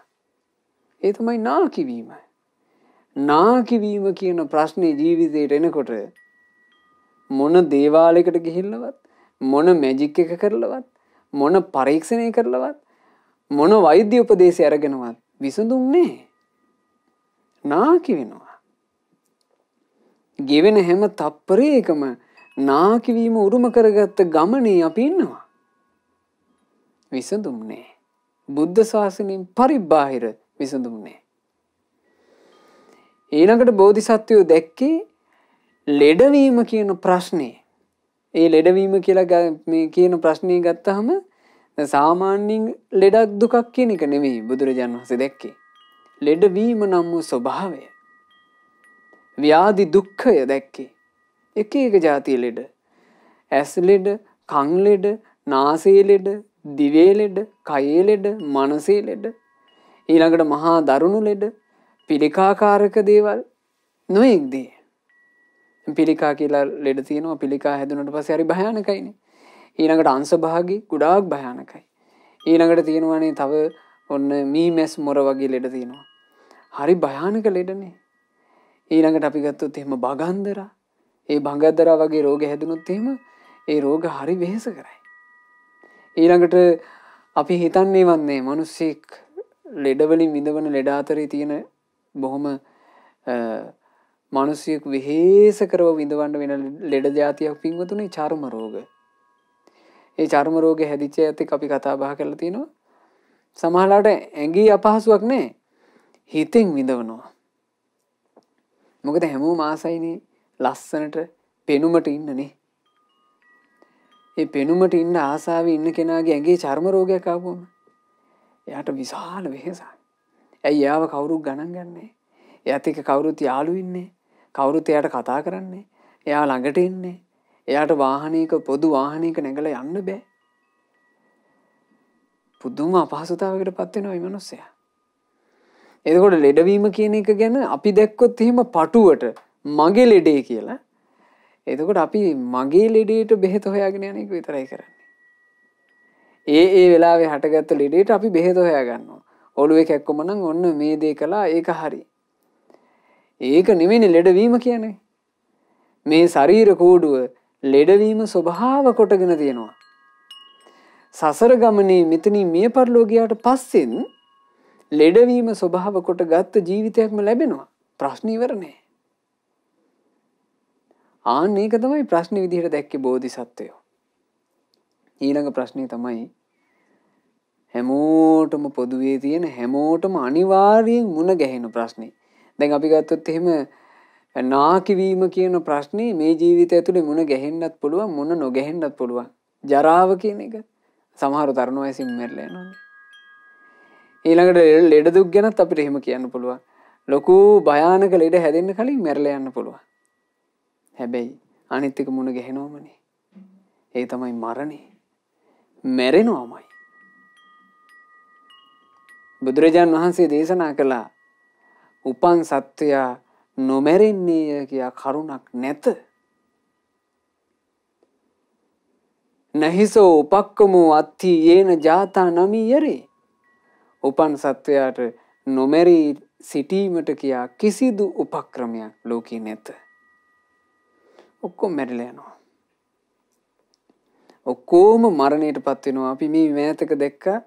ඒ තමයි නාකිවීම. නාකිවීම කියන ප්‍රශ්නේ ජීවිතේට එනකොට මොන දේවාලයකට ගිහිල්ලවත්, මොන මැජික් එක කරලවත්, මොන පරීක්ෂණය කරලවත්, මොන වෛද්‍ය උපදේශය අරගෙනවත් විසඳුම් නැහැ. නාකි වෙනවා. ගෙවෙන හැම තප්පරයකම නාකිවීම උරුම කරගත්ත ගමනේ අපි ඉන්නවා. විසඳුම් නැහැ. බුද්ධ ශාසනයෙන් පරිබාහිර විසඳුම් නැහැ. ඊළඟට බෝධිසත්වයෝ දැක්කේ ලෙඩවීම කියන ප්‍රශ්නේ. ඒ ලෙඩවීම කියලා මේ කියන ප්‍රශ්නේ ගත්තාම සාමාන්‍යයෙන් ලෙඩක් දුකක් කියන එක නෙමෙයි බුදුරජාණන් වහන්සේ දැක්කේ. ලෙඩවීම නම් වූ ස්වභාවය. ව්‍යාධි දුක්ඛය දැක්කේ. එක එක જાතිය ලෙඩ. ඇස් ලෙඩ, කන් ලෙඩ, නාසය ලෙඩ, දිවේ ලෙඩ, කයේ ලෙඩ, මනසේ ලෙඩ. ඊළඟට මහා දරුණු ලෙඩ, පිළිකාකාරක දේවල් නොඑක් දේ. පිළිකා කියලා ලෙඩ තියෙනවා. පිළිකා හැදුනට පස්සේ හරි භයානකයිනේ. ඊළඟට අංශභාගී ගොඩාක් භයානකයි. ඊළඟට තියෙනවානේ තව ඔන්න මීමැස් මොර වගේ ලෙඩ තියෙනවා. හරි භයානක ලෙඩනේ. ඊළඟට අපි ගත්තොත් එහෙම බගන්දරා. ඒ බගන්දරා වගේ රෝග හැදුනොත් එහෙම ඒ රෝග හරි වෙහෙස කරයි. ඊළඟට අපි හිතන්නේ වන්නේ මිනිස්සෙක් ලෙඩ වලින් විඳවන ලෙඩ අතරේ තියෙන බොහොම මිනිස්සෙක් වෙහෙස කරව විඳවන්න වෙන ලෙඩ જાතියක් පින්වතුනේ චර්ම රෝග. ඒ චර්ම රෝගේ හැදිච්ච ඇත් එක්ක අපි කතා බහ කරලා තිනවා. සමහරවිට ඇඟේ අපහසුයක් නැහැ. හිතෙන් විඳවනවා. මොකද හැමෝම ආසයිනේ ලස්සනට පෙනුමට ඉන්නනේ. ඒ පෙනුමට ඉන්න ආසාවේ ඉන්න කෙනාගේ ඇඟේ චර්ම රෝගයක් ආවම එයාට විශාල වෙහෙසක්. ඇයි යාව කවුරුත් ගණන් ගන්නෑ. එයාත් එක්ක කවුරුත් යාළු ඉන්නේ. කවුරුත් එයාට කතා කරන්නේ. එයා ළඟට ඉන්නේ. එයාට වාහනයක පොදු වාහනයක නැගලා යන්න බෑ. පුදුම අපහසුතාවයකට පත් වෙනවා මේ මිනිස්සයා. එතකොට ලෙඩවීම කියන එක ගැන අපි දැක්කොත් එහෙම පටුවට මගේ ලෙඩේ කියලා. එතකොට අපි මගේ ලෙඩේට බෙහෙත හොයාගෙන යන එක විතරයි කරන්නේ. ඒ වෙලාවේ හටගත්ත ලෙඩේට අපි බෙහෙත හොයා ගන්නවා. ඔළුවේ කැක්කම නම් ඔන්න මේ දේ කළා ඒක හරි. ඒක නෙමෙයි ලෙඩවීම කියන්නේ. මේ ශරීර කෝඩුව ලෙඩවීම ස්වභාව කොටගෙන තියෙනවා. සසර ගමනේ මෙතනින් මිය පරලෝ ගියාට පස්සෙන් ලෙඩවීම ස්වභාව කොට ගත්ත ජීවිතයක්ම ලැබෙනවා. ප්‍රශ්න ඉවර නෑ. ආන්න ඒක තමයි ප්‍රශ්නේ විදිහට දැක්කේ බෝධිසත්වයෝ. ඊළඟ ප්‍රශ්නේ තමයි හැමෝටම පොදුවේ තියෙන හැමෝටම අනිවාර්යෙන් මුණ ගැහෙන ප්‍රශ්නේ. දැන් අපි ගත්තොත් එහෙම නාකි වීම කියන ප්‍රශ්නේ මේ ජීවිතය ඇතුලේ මුණ ගැහෙන්නත් පුළුවන් මුණ නොගැහෙන්නත් පුළුවන්. ජරාව කියන එක සමහර තරුණ වයසින් මැරලා යනවානේ. ඊළඟට ලෙඩ දුක් ගැනත් අපිට එහෙම කියන්න පුළුවන්. ලොකු භයානක ලෙඩ හැදෙන්න කලින් මැරලා යන්න පුළුවන්. හැබැයි අනිත් එක මුණ ගැහෙනවමනේ. ඒ තමයි මරණය. මැරෙනවමයි. බුදුරජාන් වහන්සේ දේශනා කළා උපන් සත්වයා නොමැරෙන්නේ කියා කරුණක් නැත. නහිසෝ උපක්කමෝ අත්ථි යේන ජාතා නමියරේ. උපන් සත්වයාට නොමැරී සිටීමට කියා කිසිදු උපක්‍රමයක් ලෝකේ නැත. ඔක්කොම මැරිලා යනවා. ඔක්කොම මරණයටපත් වෙනවා. අපි මේ මෑතක දැක්කා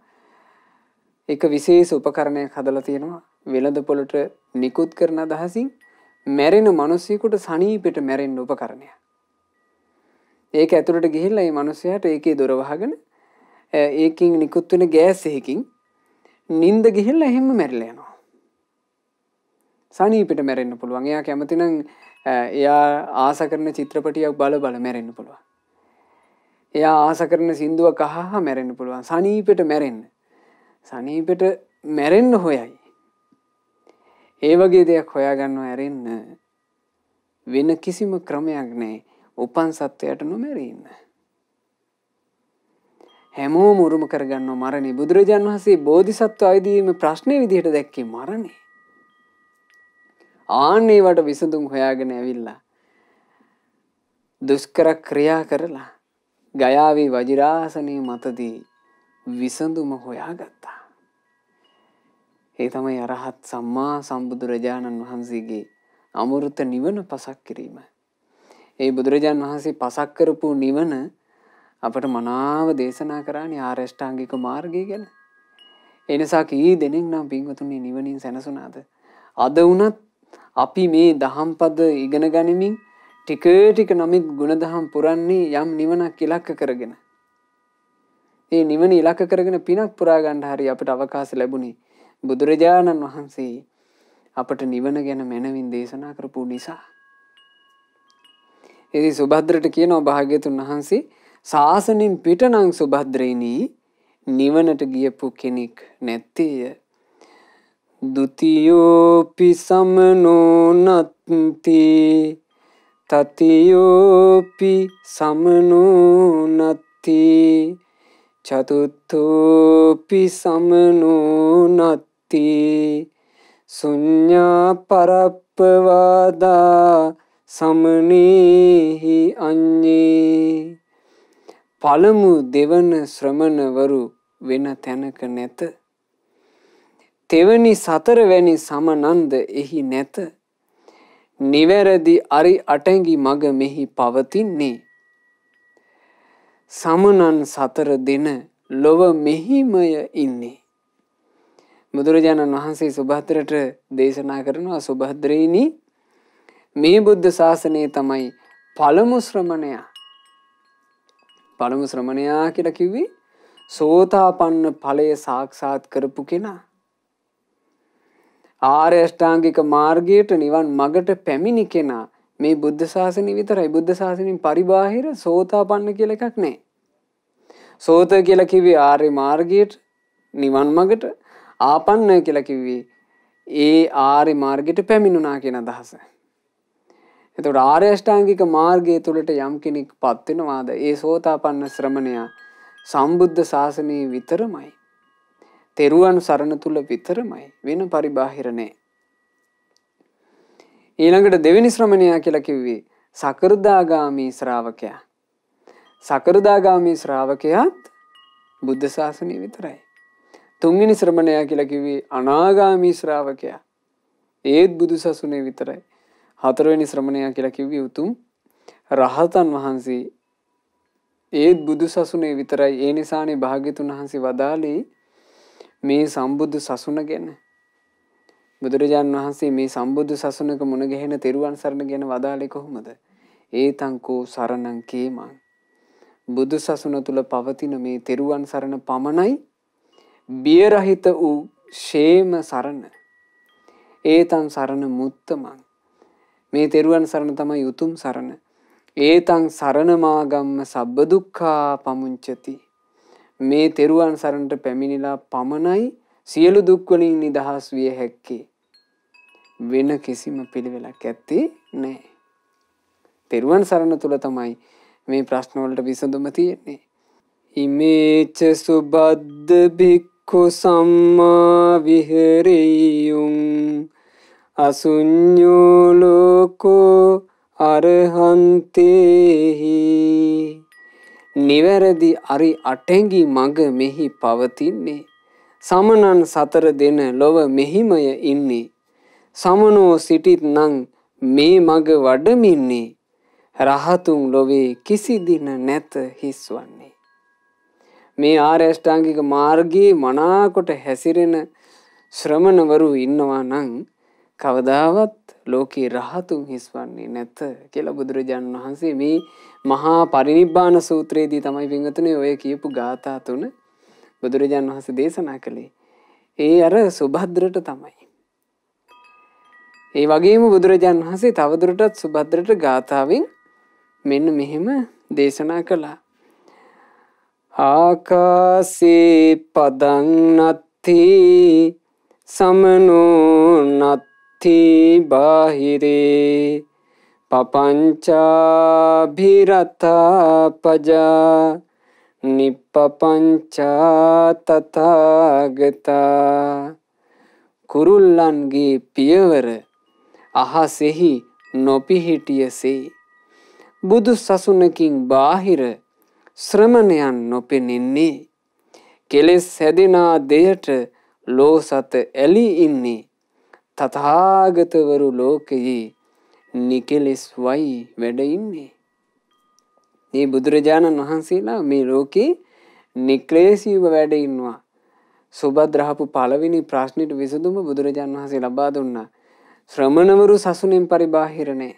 එක විශේෂ උපකරණයක් හදලා තියෙනවා. වෙළඳ පොළට නිකුත් කරන අදහසින් මැරෙන මිනිස්සෙකුට සනීපෙට මැරෙන්න උපකරණයක්. ඒක ඇතුළට ගිහිල්ලා මේ මිනිස්සයාට ඒකේ දොර වහගෙන ඒකින් නිකුත් වෙන ගෑස් එකකින් නිින්ද ගිහිල්ලා එහෙම මැරිලා යනවා. සනීපෙට මැරෙන්න පුළුවන්. එයා කැමති නම් එයා ආස කරන චිත්‍රපටියක් බල මැරෙන්න පුළුවන්. එයා ආස කරන සින්දුවක් අහහ මැරෙන්න පුළුවන්. සනීපෙට මැරෙන්න. සනීපෙට මැරෙන්න හොයයි. ඒ වගේ දෙයක් හොයාගන්නව ඇරෙන්න වෙන කිසිම ක්‍රමයක් නැහැ. උපන් සත්වයට නොමැරී ඉන්න. හැමෝම උරුම කරගන්නව මරණය. බුදුරජාණන් වහන්සේ බෝධිසත්ව ආයදීම ප්‍රශ්නේ විදිහට දැක්කේ මරණය. ආන්නේවට විසඳුම් හොයාගෙන ඇවිල්ලා දුෂ්කර ක්‍රියා කරලා ගයාවේ වජිරාසනයේ මතදී විසඳුම හොයාගත්තා. ඒ තමයි අරහත් සම්මා සම්බුදුරජාණන් වහන්සේගේ අමෘත නිවන පසක් කිරීම. ඒ බුදුරජාණන් වහන්සේ පසක් කරපු නිවන අපට මනාව දේශනා කරානේ ආර්ය අෂ්ටාංගික මාර්ගය ගැන. ඒ නිසා කී දෙනෙක් නම් පින්වතුනි නිවනින් සැනසුණාද? අද වුණත් අපි මේ දහම් පද ඉගෙන ගනිමින් ටික ටික නමින් ගුණධම් පුරන්නේ යම් නිවනක් ඉලක්ක කරගෙන. ඒ නිවන ඉලක්ක කරගෙන පිනක් පුරා ගන්න හරි අපට අවකාශ ලැබුණේ බුදුරජාණන් වහන්සේ අපට නිවන ගැන මැනවින් දේශනා කරපු නිසා. ඉතින් සුභද්‍රට කියනවා භාග්‍යතුන් වහන්සේ ශාසනින් පිටනම් සුභද්‍රේනි නිවනට ගියපු කෙනෙක් නැත්තේය. ဒ ුතියෝපි සමනෝ නත්ති තතියෝපි සමනෝ නත්ති චතුත්ථෝපි සමනෝ නත්ති ශුඤ්ඤා පරප්පවාදා සමනේහි අඤ්ඤේ. පළමු දෙවන ශ්‍රමණවරු වෙන තැනක නැත. තෙවනි සතරවැනි සමනන්ද එහි නැත. නිවැරදි අරි අටැඟි මග මෙහි පවතින්නේ. සමනන් සතර දෙන ලොව මෙහිමය ඉන්නේ. බුදුරජාණන් වහන්සේ සුභද්‍රට දේශනා කරනවා සුභද්‍රේනි මේ බුද්ධ ශාසනය තමයි පළමු ශ්‍රමණයා. පළමු ශ්‍රමණයා කියලා කිව්වේ සෝතාපන්න ඵලය සාක්ෂාත් කරපු කෙනා. ආර්ය අෂ්ටාංගික මාර්ගයට නිවන් මගට පැමිණි කෙනා මේ බුද්ධ ශාසනය විතරයි. බුද්ධ ශාසනයෙන් පරිබාහිර සෝතාපන්න කියලා එකක් නැහැ. සෝත කියලා කිව්වේ ආර්ය මාර්ගයට, නිවන් මඟට. ආපන්න කියලා කිව්වේ ඒ ආර්ය මාර්ගයට පැමිණුණා කියන අදහස. එතකොට ආර්ය අෂ්ටාංගික මාර්ගය තුළට යම් කෙනෙක්පත් වෙනවාද ඒ සෝතාපන්න ශ්‍රමණයා සම්බුද්ධ ශාසනයේ විතරමයි. තෙරුවන් සරණ තුල විතරමයි. වෙන පරිබාහිර නැහැ. ඊළඟට දෙවෙනි ශ්‍රමණයා කියලා කිව්වේ සකෘදාගාමී ශ්‍රාවකයා. සකෘදාගාමී ශ්‍රාවකයාත් බුද්ධ ශාසනය විතරයි. තුන්වෙනි ශ්‍රමණයා කියලා කිව්වේ අනාගාමී ශ්‍රාවකයා. ඒත් බුදු සසුනේ විතරයි. හතරවෙනි ශ්‍රමණයා කියලා කිව්වේ උතුම් රහතන් වහන්සේ. ඒත් බුදු සසුනේ විතරයි. ඒ නිසානේ භාග්‍යතුන් වහන්සේ වදාළේ මේ සම්බුදු සසුන ගැන. බුදුරජාණන් වහන්සේ මේ සම්බුදු සසුනක මුණ ගැහෙන තෙරුවන් සරණ ගැන වදාළේ කොහොමද? ඒතංකෝ සරණං කේමං. බුදු සසුන තුල පවතින මේ තෙරුවන් සරණ පමණයි බිය රහිත වූ ෂේම සරණ. ඒතං සරණ මුත්තමං. මේ තෙරුවන් සරණ තමයි උතුම් සරණ. ඒතං සරණමාගම්ම සබ්බ දුක්ඛා පමුංචති. මේ තෙරුවන් සරණට පැමිණිලා පමණයි සියලු දුක් වලින් නිදහස් විය හැක්කේ. වෙන කිසිම පිළිවෙලක් ඇත්තේ නැහැ. තෙරුවන් සරණ තුල තමයි මේ ප්‍රශ්න වලට විසඳුම තියෙන්නේ. ඉමේච සුබද්ද භික්ඛු සම්මා විහෙරියුං අසුඤ්ඤෝ ලෝකෝ අරහන්තේහි. නිවැරදි අරි අටැඟි මඟ මෙහි පවතින්නේ. සමනන් සතර දෙන ලොව මෙහිමය ඉන්නේ. සමනෝ සිටිත් නම් මේ මඟ වඩමින්නේ. රහතුන් ලොවේ කිසි දින නැත හිස්වන්නේ. මේ ආර්ය අෂ්ටාංගික මාර්ගයේ මනාකොට හැසිරෙන ශ්‍රමණවරු ඉන්නවා නම් කවදාවත් ලෝකේ රහතුන් හිස්වන්නේ නැත කියලා බුදුරජාණන් වහන්සේ මේ මහා පරිනිබ්බාන සූත්‍රයේදී තමයි පින්වතුනි ඔය කියපු ගාථා තුන බුදුරජාණන් වහන්සේ දේශනා කළේ. ඒ අර සුභද්‍රට තමයි. ඒ වගේම බුදුරජාණන් වහන්සේ තවදුරටත් සුභද්‍රට ගාථාවෙන් මෙන්න මෙහෙම දේශනා කළා. ආකාසේ පදං නත්ති සමනෝ නත්ති බාහිරේ පපංචා භිරතා පජා නිප්පපංචා තථාගතා. කුරුල්ලන්ගේ පියවර අහසෙහි නොපිහිටියසේ බුදු සසුනකින් බාහිර ශ්‍රමණයන් නොපෙනෙන්නේ. කෙලෙස් හැදෙනා දෙයට ලෝසත ඇලී ඉන්නේ. තථාගතවරු ලෝකයේ නිකෙලෙස් වයි වැඩ ඉන්නේ. මේ බුදුරජාණන් වහන්සේලා මේ ලෝකේ නික්ලේශීව වැඩ ඉන්නවා. සුබද්‍රහපු පළවෙනි ප්‍රශ්නෙට විසඳුම බුදුරජාණන් වහන්සේ ලබා දුන්නා. ශ්‍රමණවරු සසුනෙන් පරිබාහිර නැහැ.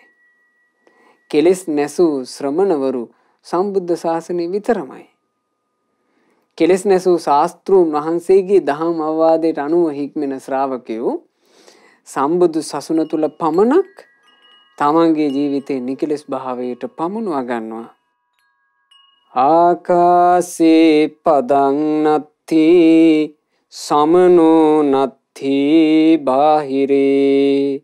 කෙලෙස් නැසූ ශ්‍රමණවරු සම්බුද්ධ ශාසනය විතරමයි. කෙලෙස් නැසූ ශාස්ත්‍රූන් වහන්සේගේ දහම් අවවාදයට අනුව හික්මෙන ශ්‍රාවකයෝ සම්බුදු සසුන තුල පමණක් තමන්ගේ ජීවිතේ නිකලෙස් භාවයට පමුණවා ගන්නවා. ආකාසේ පදං නත්ති සමනෝ නත්ති බාහිරේ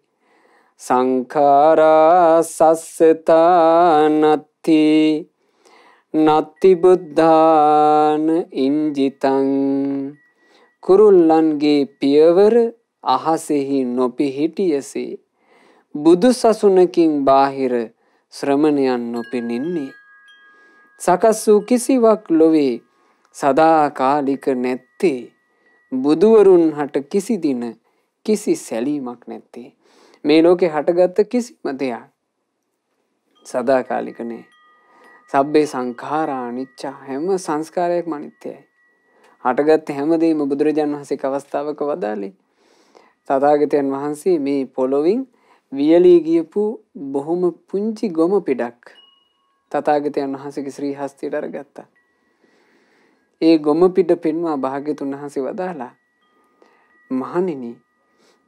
සංඛාරා සස්සතා නත්ති නත්ති බුද්ධාන ඉංජිතං. කුරුල්ලන්ගේ පියවර අහසෙහි නොපිහිටියසේ බුදු සසුනකින් බාහිර ශ්‍රමණයන් නොපෙනෙන්නේ. සකස් වූ කිසිවක් ලොවේ සදාකාලික නැත්තේ. බුදුවරුන් හට කිසි දින කිසි සැලීමක් නැත්තේ. මේ ලෝකේ හටගත්ත කිසිම දෙයක් සදාකාලික නෑ. සබ්බේ සංඛාරා අනිච්චා. හැම සංස්කාරයක්ම අනිත්‍යයි. හටගත්ත හැමදේම බුදුරජාණන් වහන්සේ අවස්ථාවක වදාළේ. තථාගතයන් වහන්සේ මේ පොළොවින් වියලී ගියපු බොහොම පුංචි ගොම පිටක් තථාගතයන් වහන්සේගේ ශ්‍රී හස්තයට අරගත්තා. ඒ ගොම පිට පෙන්වා භාග්‍යතුන් වහන්සේ වදාලා, මහණෙනි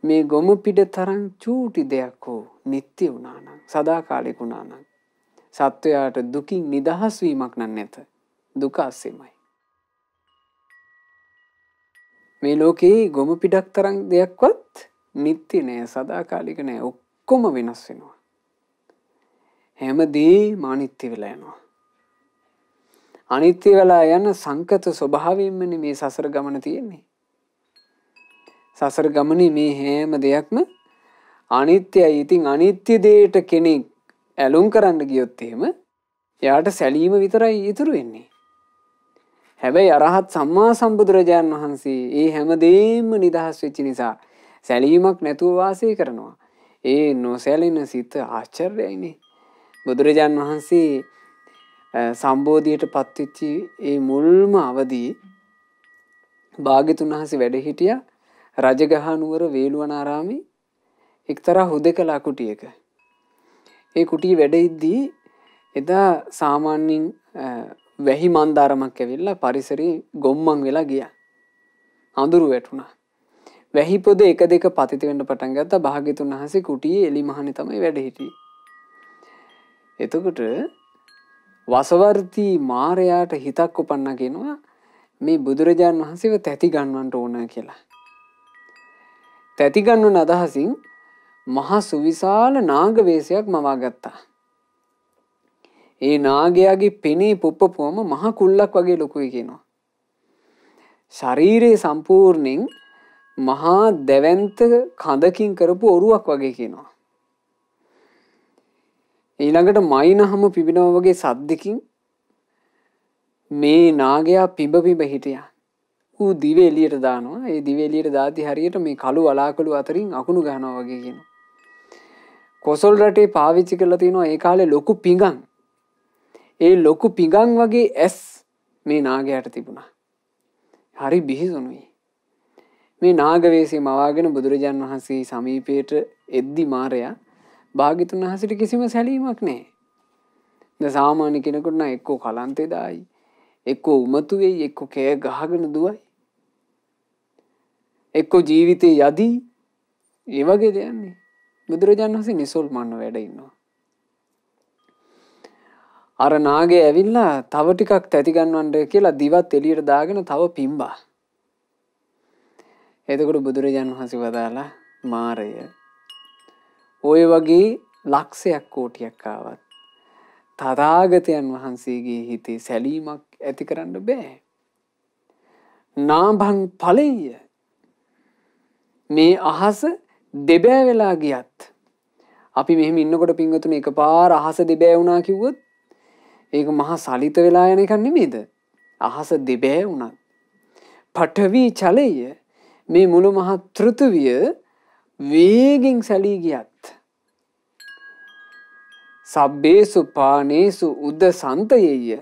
මේ ගොම පිට තරම් චූටි දෙයක් හෝ නිත්‍ය වුණා නම් සදාකාලික වුණා නම් සත්වයාට දුකින් නිදහස් වීමක් නැත. දුක අසීමයි. මේ ලෝකේ ගොම පිටක් තරම් දෙයක්වත් නිත්‍ය නෑ, සදාකාලික නෑ. ඔක්කොම වෙනස් වෙනවා. හැමදේම අනිත්‍ය වෙලා යනවා. අනිත්‍ය වෙලා යන සංකත ස්වභාවයෙන්මනේ මේ සසර ගමන තියෙන්නේ. සසර ගමනේ මේ හැම දෙයක්ම අනිත්‍යයි. ඉතින් අනිත්‍ය දෙයට කෙනෙක් ඇලුම් කරන්න ගියොත් එහෙම එයාට සැලීම විතරයි ඉතුරු වෙන්නේ. හැබැයි අරහත් සම්මා සම්බුදුරජාණන් වහන්සේ ඒ හැමදේම නිදහස් වෙච්ච නිසා සැලීමක් නැතුව වාසය කරනවා. ඒ නොසැලෙන සිත ආශ්චර්යයිනේ. බුදුරජාණන් වහන්සේ සම්බෝධියට පත්වෙච්ච ඒ මුල්ම අවදී භාග්‍යතුන් වහන්සේ වැඩ හිටියා රජගහ නුවර වේළුවනාරාමේ එක්තරා හුදෙකලා කුටියක. ඒ කුටිය වැඩ ඉද්දී එදා සාමාන්‍යයෙන් වැහි මන්දාරමක් ඇවිල්ලා පරිසරේ ගොම්මන් වෙලා ගියා. අඳුරු වැටුණා. වැහි පොද එක දෙක පතිත වෙන්න පටන් ගත්තා. භාග්‍යතුන් වහන්සේ කුටියේ එලි මහනේ තමයි වැඩ හිටියේ. එතකොට වසවර්ති මාරයාට හිතක් උපන්නා කියනවා මේ බුදුරජාන් වහන්සේව තැති ගන්නවන්න ඕන කියලා. තැති ගන්නවන අදහසින් මහා සුවිශාල නාග වේශයක් මවා ගත්තා. ඒ නාගයාගේ පෙනේ පුප්පපුවම මහ කුල්ලක් වගේ ලොකුයි කියනවා. ශරීරයේ සම්පූර්ණයෙන් මහා දැවැන්ත කඳකින් කරපු ඔරුවක් වගේ කියනවා. ඊළඟට මයින්හම පිබිනවා වගේ සද්දකින් මේ නාගයා පිඹ පිඹ හිටියා. ඌ දිව එළියට දානවා. ඒ දිව එළියට දාති හරියට මේ කළු වලාකුළු අතරින් අකුණු ගහනවා වගේ කියනවා. කොසල් රටේ පාවිච්චි කරලා තියෙනවා ඒ කාලේ ලොකු පිඟන්. ඒ ලොකු පිඟන් වගේ ඇස් මේ නාගයාට තිබුණා. හරි බිහිසුණුයි. මේ නාග වේශය මවාගෙන බුදුරජාන් වහන්සේ සමීපයට එද්දි මාරයා භාග්‍යතුන් වහන්සේට කිසිම සැලීමක් නැහැ. දැන් සාමාන්‍ය කෙනෙකුට නම් එක්කෝ කලන්තේ දායි, එක්කෝ උමතු වෙයි, එක්කෝ කෑ ගහගෙන දුවයි, එක්කෝ ජීවිතේ යදී. ඒ වගේ දෙයක්නේ. බුදුරජාණන් වහන්සේ නිසල්මන්ව වැඩ ඉන්නවා. අර නාගය ඇවිල්ලා තව ටිකක් තැති ගන්නවන්න කියලා දිවත් එළියට දාගෙන තව පිම්බා. එතකොට බුදුරජාණන් වහන්සේ වදාලා මාරය ඔය වගේ ලක්ෂයක් කෝටියක් ආවත් තථාගතයන් වහන්සේගේ හිතේ සැලීමක් ඇති කරන්න බෑ. නාභං ඵලෙය මේ අහස දෙබෑ වෙලා ගියත් අපි මෙහෙම ඉන්නකොට පින්වතුනි එකපාර අහස දෙබෑ වුණා කිව්වොත් ඒක මහා සලිත වෙලා යන එකක් නෙමෙයිද? අහස දෙබෑ වුණත් පඨවි චලය මේ මුළු මහා පෘථිවිය වේගෙන් සැලී ගියත් සබ්බේසු පානේසු උද සන්තයෙය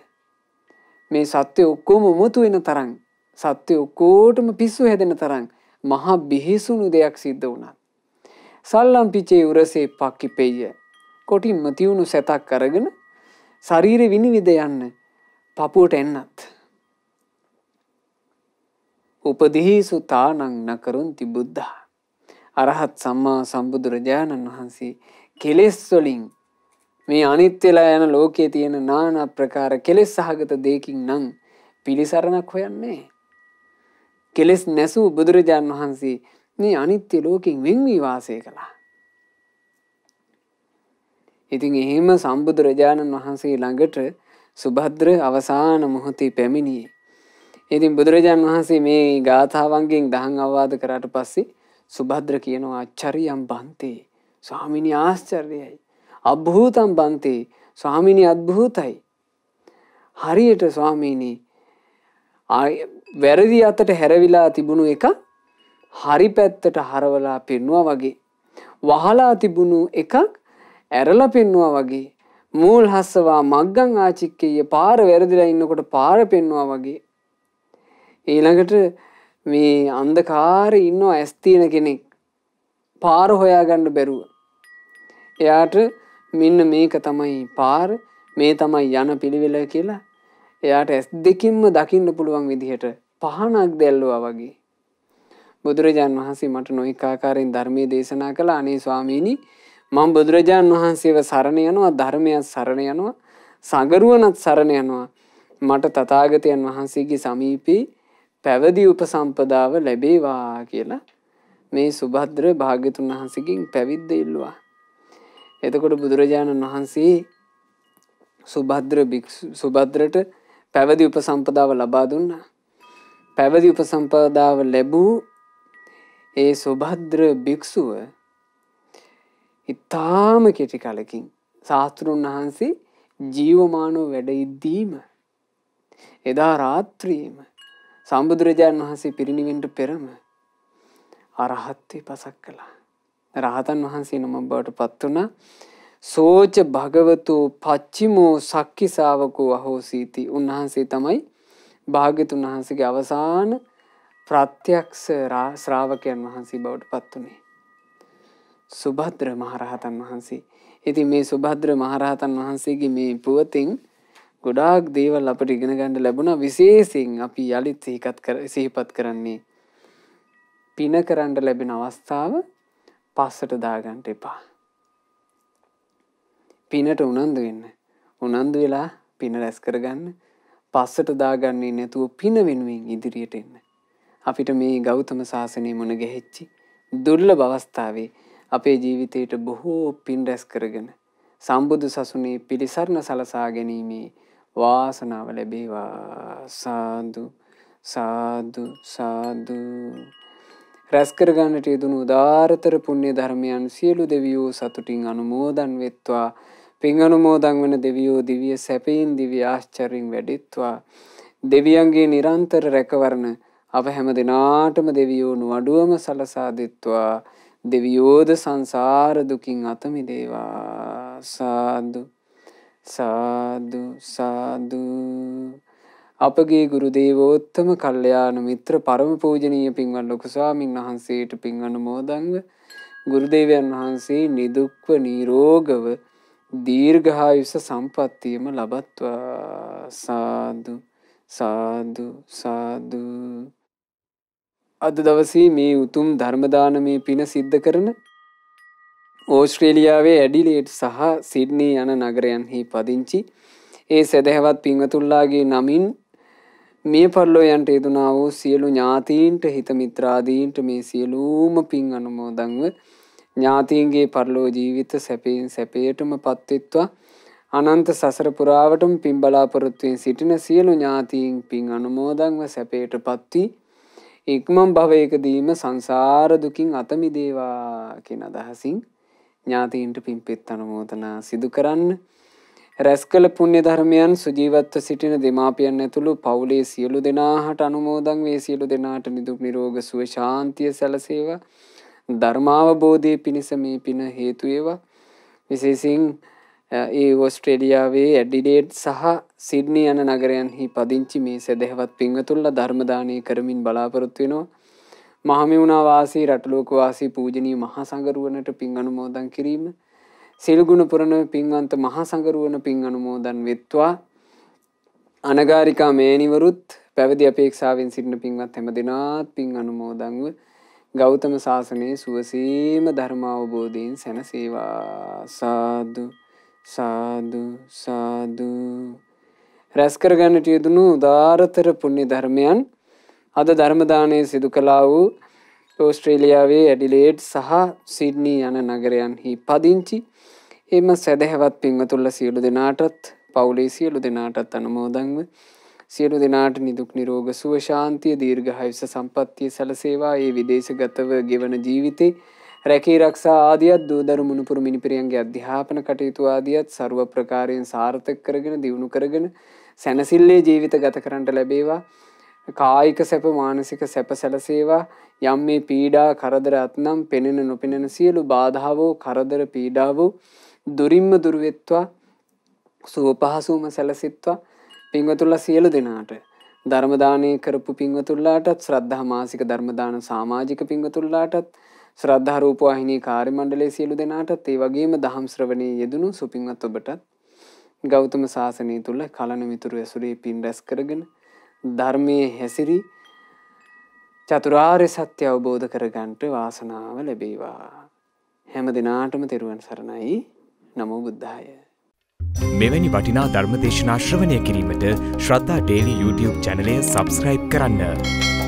මේ සත්‍ය ඔක්කොම උමතු වෙන තරම් සත්‍ය ඔක්කොටම පිස්සු හැදෙන තරම් මහා බිහිසුණු දෙයක් සිද්ධ වුණා. සල්ලම් පිචේ උරසේ පක්කිපෙය කොටින්ම තියුණු සතක් අරගෙන ශරීරෙ විනිවිද යන්න පපුවට එන්නත් උපදීසු තානං නකරුන්ති බුද්ධා අරහත් සම්මා සම්බුදුරජාණන් වහන්සේ කෙලෙස් වලින් මේ අනිත්‍යලා යන ලෝකයේ තියෙන নানা ප්‍රකාර කෙලෙස් සහගත දෙයකින් නම් පිළිසරණක් හොයන්නේ. කෙලෙස් නැසූ බුදුරජාණන් වහන්සේ මේ අනිත්‍ය ලෝකෙන් වෙන් වී වාසය කළා. ඉතින් එහෙම සම්බුදුරජාණන් වහන්සේ ළඟට සුභද්‍ර අවසාන මොහොතේ පැමිණියේ. ඉතින් බුදුරජාණන් වහන්සේ මේ ගාථාවන්ගෙන් දහම් අවවාද කරාට පස්සේ සුභද්‍ර කියනවා ආචාර්යම් බන්තේ ස්වාමිනී ආශ්චර්යයි. අභූතම් බන්තේ ස්වාමිනී අද්භූතයි. හරියට ස්වාමීනි වැරදි අතට හැරවිලා තිබුණු එක හරි පැත්තට හරවලා පෙන්නවා වගේ, වහලා තිබුණු එකක් ඇරලා පෙන්නවා වගේ, මූල් හස්සවා මග්ගං ආචික්කේය පාර වැරදිලා ඉන්නකොට පාර පෙන්නවා වගේ. ඊළඟට මේ අන්ධකාරේ ඉන්න ඇස් තියෙන කෙනෙක් පාර හොයාගන්න බැරුව එයාට මෙන්න මේක තමයි පාර, මේ තමයි යන පිළිවෙල කියලා එයාට ඇස් දෙකින්ම දකින්න පුළුවන් විදිහට පහනක් දැල්ලුවා වගේ. බුදුරජාන් වහන්සේ මට නොඑක ආකාරයෙන් ධර්මයේ දේශනා කළා. අනේ ස්වාමීනි මම බුදුරජාණන් වහන්සේව සරණ යනවා, ධර්මයත් සරණ යනවා, සංගරුවනත් සරණ යනවා. මට තථාගතයන් වහන්සේගේ සමීපේ පැවිදි උපසම්පදාව ලැබේවා කියලා මේ සුභද්‍ර භාග්‍යතුන් වහන්සේගෙන් පැවිද්ද ඉල්ලුවා. එතකොට බුදුරජාණන් වහන්සේ සුභද්‍රට පැවිදි උපසම්පදාව ලබා දුන්නා. පැවිදි උපසම්පදාව ලැබූ ඒ සුභද්‍ර භික්ෂුව ඉතාම කෙටි කලකින් ශාස්ත්‍රුන් වහන්සේ ජීවමානව වැඩ ඉද්දීම එදා රාත්‍රියේම සම්බුදුරජාණන් වහන්සේ පිරිනිවෙන්න පෙරම අරහත්ත්වේ පසක් කළා. රහතන් වහන්සේ නම බවට පත් වුණා. සෝච භගවතු පච්චිමෝ සක්කි ශාවකෝ අහෝසීති. උන්වහන්සේ තමයි භාග්‍යතුන් වහන්සේගේ අවසාන ප්‍රත්‍යක්ෂ ශ්‍රාවකයන් වහන්සේ බවට පත් වුණේ. සුභද්‍ර මහරහතන් වහන්සේ. ඉතින් මේ සුභද්‍ර මහරහතන් වහන්සේගේ මේ පුවතින් ගොඩාක් දේවල් අපිට ඉගෙන ගන්න ලැබුණා. විශේෂයෙන් අපි යලිත් සිහිපත් කරන්නේ පින කරන්න ලැබෙන අවස්ථාව පස්සට දාගන්න එපා. පිනට උනන්දු වෙන්න. උනන්දු වෙලා පින රැස් කරගන්න. පස්සට දාගන්නේ නැතුව පින වෙනුවෙන් ඉදිරියට එන්න. අපිට මේ ගෞතම සාසනය මුණ ගැහිච්චි දුර්ලභ අවස්ථාවේ අපේ ජීවිතයට බොහෝ පින් රැස් කරගෙන සම්බුදු සසුනේ පිළිසරණ සලසා ගැනීමේ වාසනාව ලැබේවා. සාදු සාදු සාදු. රැස් කරගන්නට යෙදුණු උදාරතර පුණ්‍ය ධර්මයන් සියලු දෙවියෝ සතුටින් අනුමෝදන් වෙත්වා. පින් අනුමෝදන් වන දෙවියෝ දිව්‍ය සැපයෙන් දිව්‍ය ආශ්චර්යෙන් වැඩෙත්වා. දෙවියන්ගේ නිරන්තර රැකවරණ අප හැම දිනාටම දෙවියෝ නුවඩුවම සලසා දෙත්වා. දෙවියෝද සංසාර දුකින් අත මිදේවා. සාදු සාදු සාදු. අපගේ ගුරු දේවෝත්තම කල්යාණ මිත්‍ර පරම පූජනීය පින්වත් ලොකු ස්වාමීන් වහන්සේට පින් අනුමෝදන්ව ගුරු දේවයන් වහන්සේ නිදුක්ව නිරෝගව දීර්ඝායුෂ සම්පන්නියම ලබත්වා. සාදු සාදු සාදු. අද දවසේ මේ උතුම් ධර්ම දානමේ පින සිද්ධ කරන ඕස්ට්‍රේලියාවේ ඇඩිලේඩ් සහ සිඩ්නී යන නගරයන්හි පදිංචි ඒ සදහැවත් පින්වතුන්ලාගේ නමින් මේ පරලෝයන්ට යෙදුනා වූ සියලු ඥාතීන්ට හිත මිත්‍රාදීන්ට මේ සියලුම පින් අනුමෝදන්ව ඥාතීන්ගේ පරලෝ ජීවිත සැපයෙන් සැපයටම පත්වෙත්වා. අනන්ත සසර පුරාවටම පින් බලාපොරොත්තුවෙන් සිටින සියලු ඥාතීන් පින් අනුමෝදන්ව සැපයට පත්වී ඉක්මන් භවයකදීම සංසාර දුකින් අත මිදේවා කියන අදහසින් ඥාතීන්ට පින්පෙත් අනුමෝදනා සිදු කරන්න. රැස් කළ පුණ්‍ය ධර්මයන් සුජීවත්ව සිටින දෙමාපියන් ඇතුළු පවුලේ සියලු දෙනාට අනුමෝදන් වේ. සියලු දෙනාට නිදුක් නිරෝග සුව ශාන්තිය සැලසේවා. ධර්මාවබෝධයේ පිණිස මේ පින හේතු වේවා. විශේෂයෙන් ඒ ඕස්ට්‍රේලියාවේ ඇඩිලේඩ් සහ සිඩ්නී යන නගරයන්හි පදිංචි මේ සදහැවත් පින්වතුන්ලා ධර්ම දානය කරමින් බලාපොරොත්තු වෙනවා. මහමෙවුනා වාසී රටලෝක වාසී පූජනීය මහා සංඝරුවනට පින් අනුමෝදන් කිරීම. සිල් ගුණ පුරන පින්වන්ත මහා සංඝරුවන පින් අනුමෝදන් වෙත්වා. අනගාരികා මේනිවරුත් පැවිදි අපේක්ෂාවෙන් සිටින පින්වත් හැම දිනාත් පින් අනුමෝදන්ව ගෞතම සාසනයේ සුවසීම ධර්ම අවබෝධයෙන් සැනසේවා. සාදු සාදු සාදු. රැස් කරගන්නට යෙදුණු උදාරතර පුණ්‍ය ධර්මයන් අද ධර්ම දානයේ සිදු කළා වූ ඕස්ට්‍රේලියාවේ ඇඩිලේඩ් සහ සිඩ්නී යන නගරයන්හි පදිංචි එම සදහැවත් පින්වතුන්ලා සියලු දෙනාටත් පවුලේ සියලු දෙනාටත් අනුමෝදන්ව සියලු දෙනාට නිදුක් නිරෝග සුව ශාන්තිය දීර්ඝායුෂ සම්පන්නිය සැලසේවා. ඒ විදේශගතව ගෙවන ජීවිතේ රැකී ආරක්ෂා ආදියත් දූදරු මුණුපුරු මිනිපිරියන්ගේ අධ්‍යාපන කටයුතු ආදියත් ਸਰව ප්‍රකාරයෙන් සාර්ථක කරගෙන දියුණු කරගෙන සැනසille ජීවිත ගත කරන්නට ලැබේවා. කායික සැප මානසික සැප සැලසේවා. යම් මේ පීඩා කරදර අත්නම් පෙනෙන නොපෙනෙන සියලු බාධාවෝ කරදර පීඩාවෝ දුරින්ම දුර වෙත්වා. සුව පහසුම සැලසෙත්වා. පින්වතුන්ලා සියලු දෙනාට ධර්ම දානය කරපු පින්වතුන්ලාටත් ශ්‍රද්ධා මාසික ධර්ම දාන සමාජික පින්වතුන්ලාටත් ශ්‍රද්ධා රූප වාහිනී කාර්ය මණ්ඩලයේ සියලු දෙනාටත් ඒ වගේම දහම් ශ්‍රවණයේ යෙදුණු සුපින්වත් ඔබටත් ගෞතම සාසනය තුල කලන මිතුරු ඇසුරේ පින් රැස් කරගෙන ධර්මයේ හැසිරි චතුරාර්ය සත්‍ය අවබෝධ කරගන්නට වාසනාව ලැබේවා. හැම දිනාටම තෙරුවන් සරණයි. නමෝ බුද්ධාය. මෙවැනි වටිනා ධර්ම දේශනා ශ්‍රවණය කිරීමට ශ්‍රද්ධා ඩේලි YouTube චැනලය සබස්ක්‍රයිබ් කරන්න.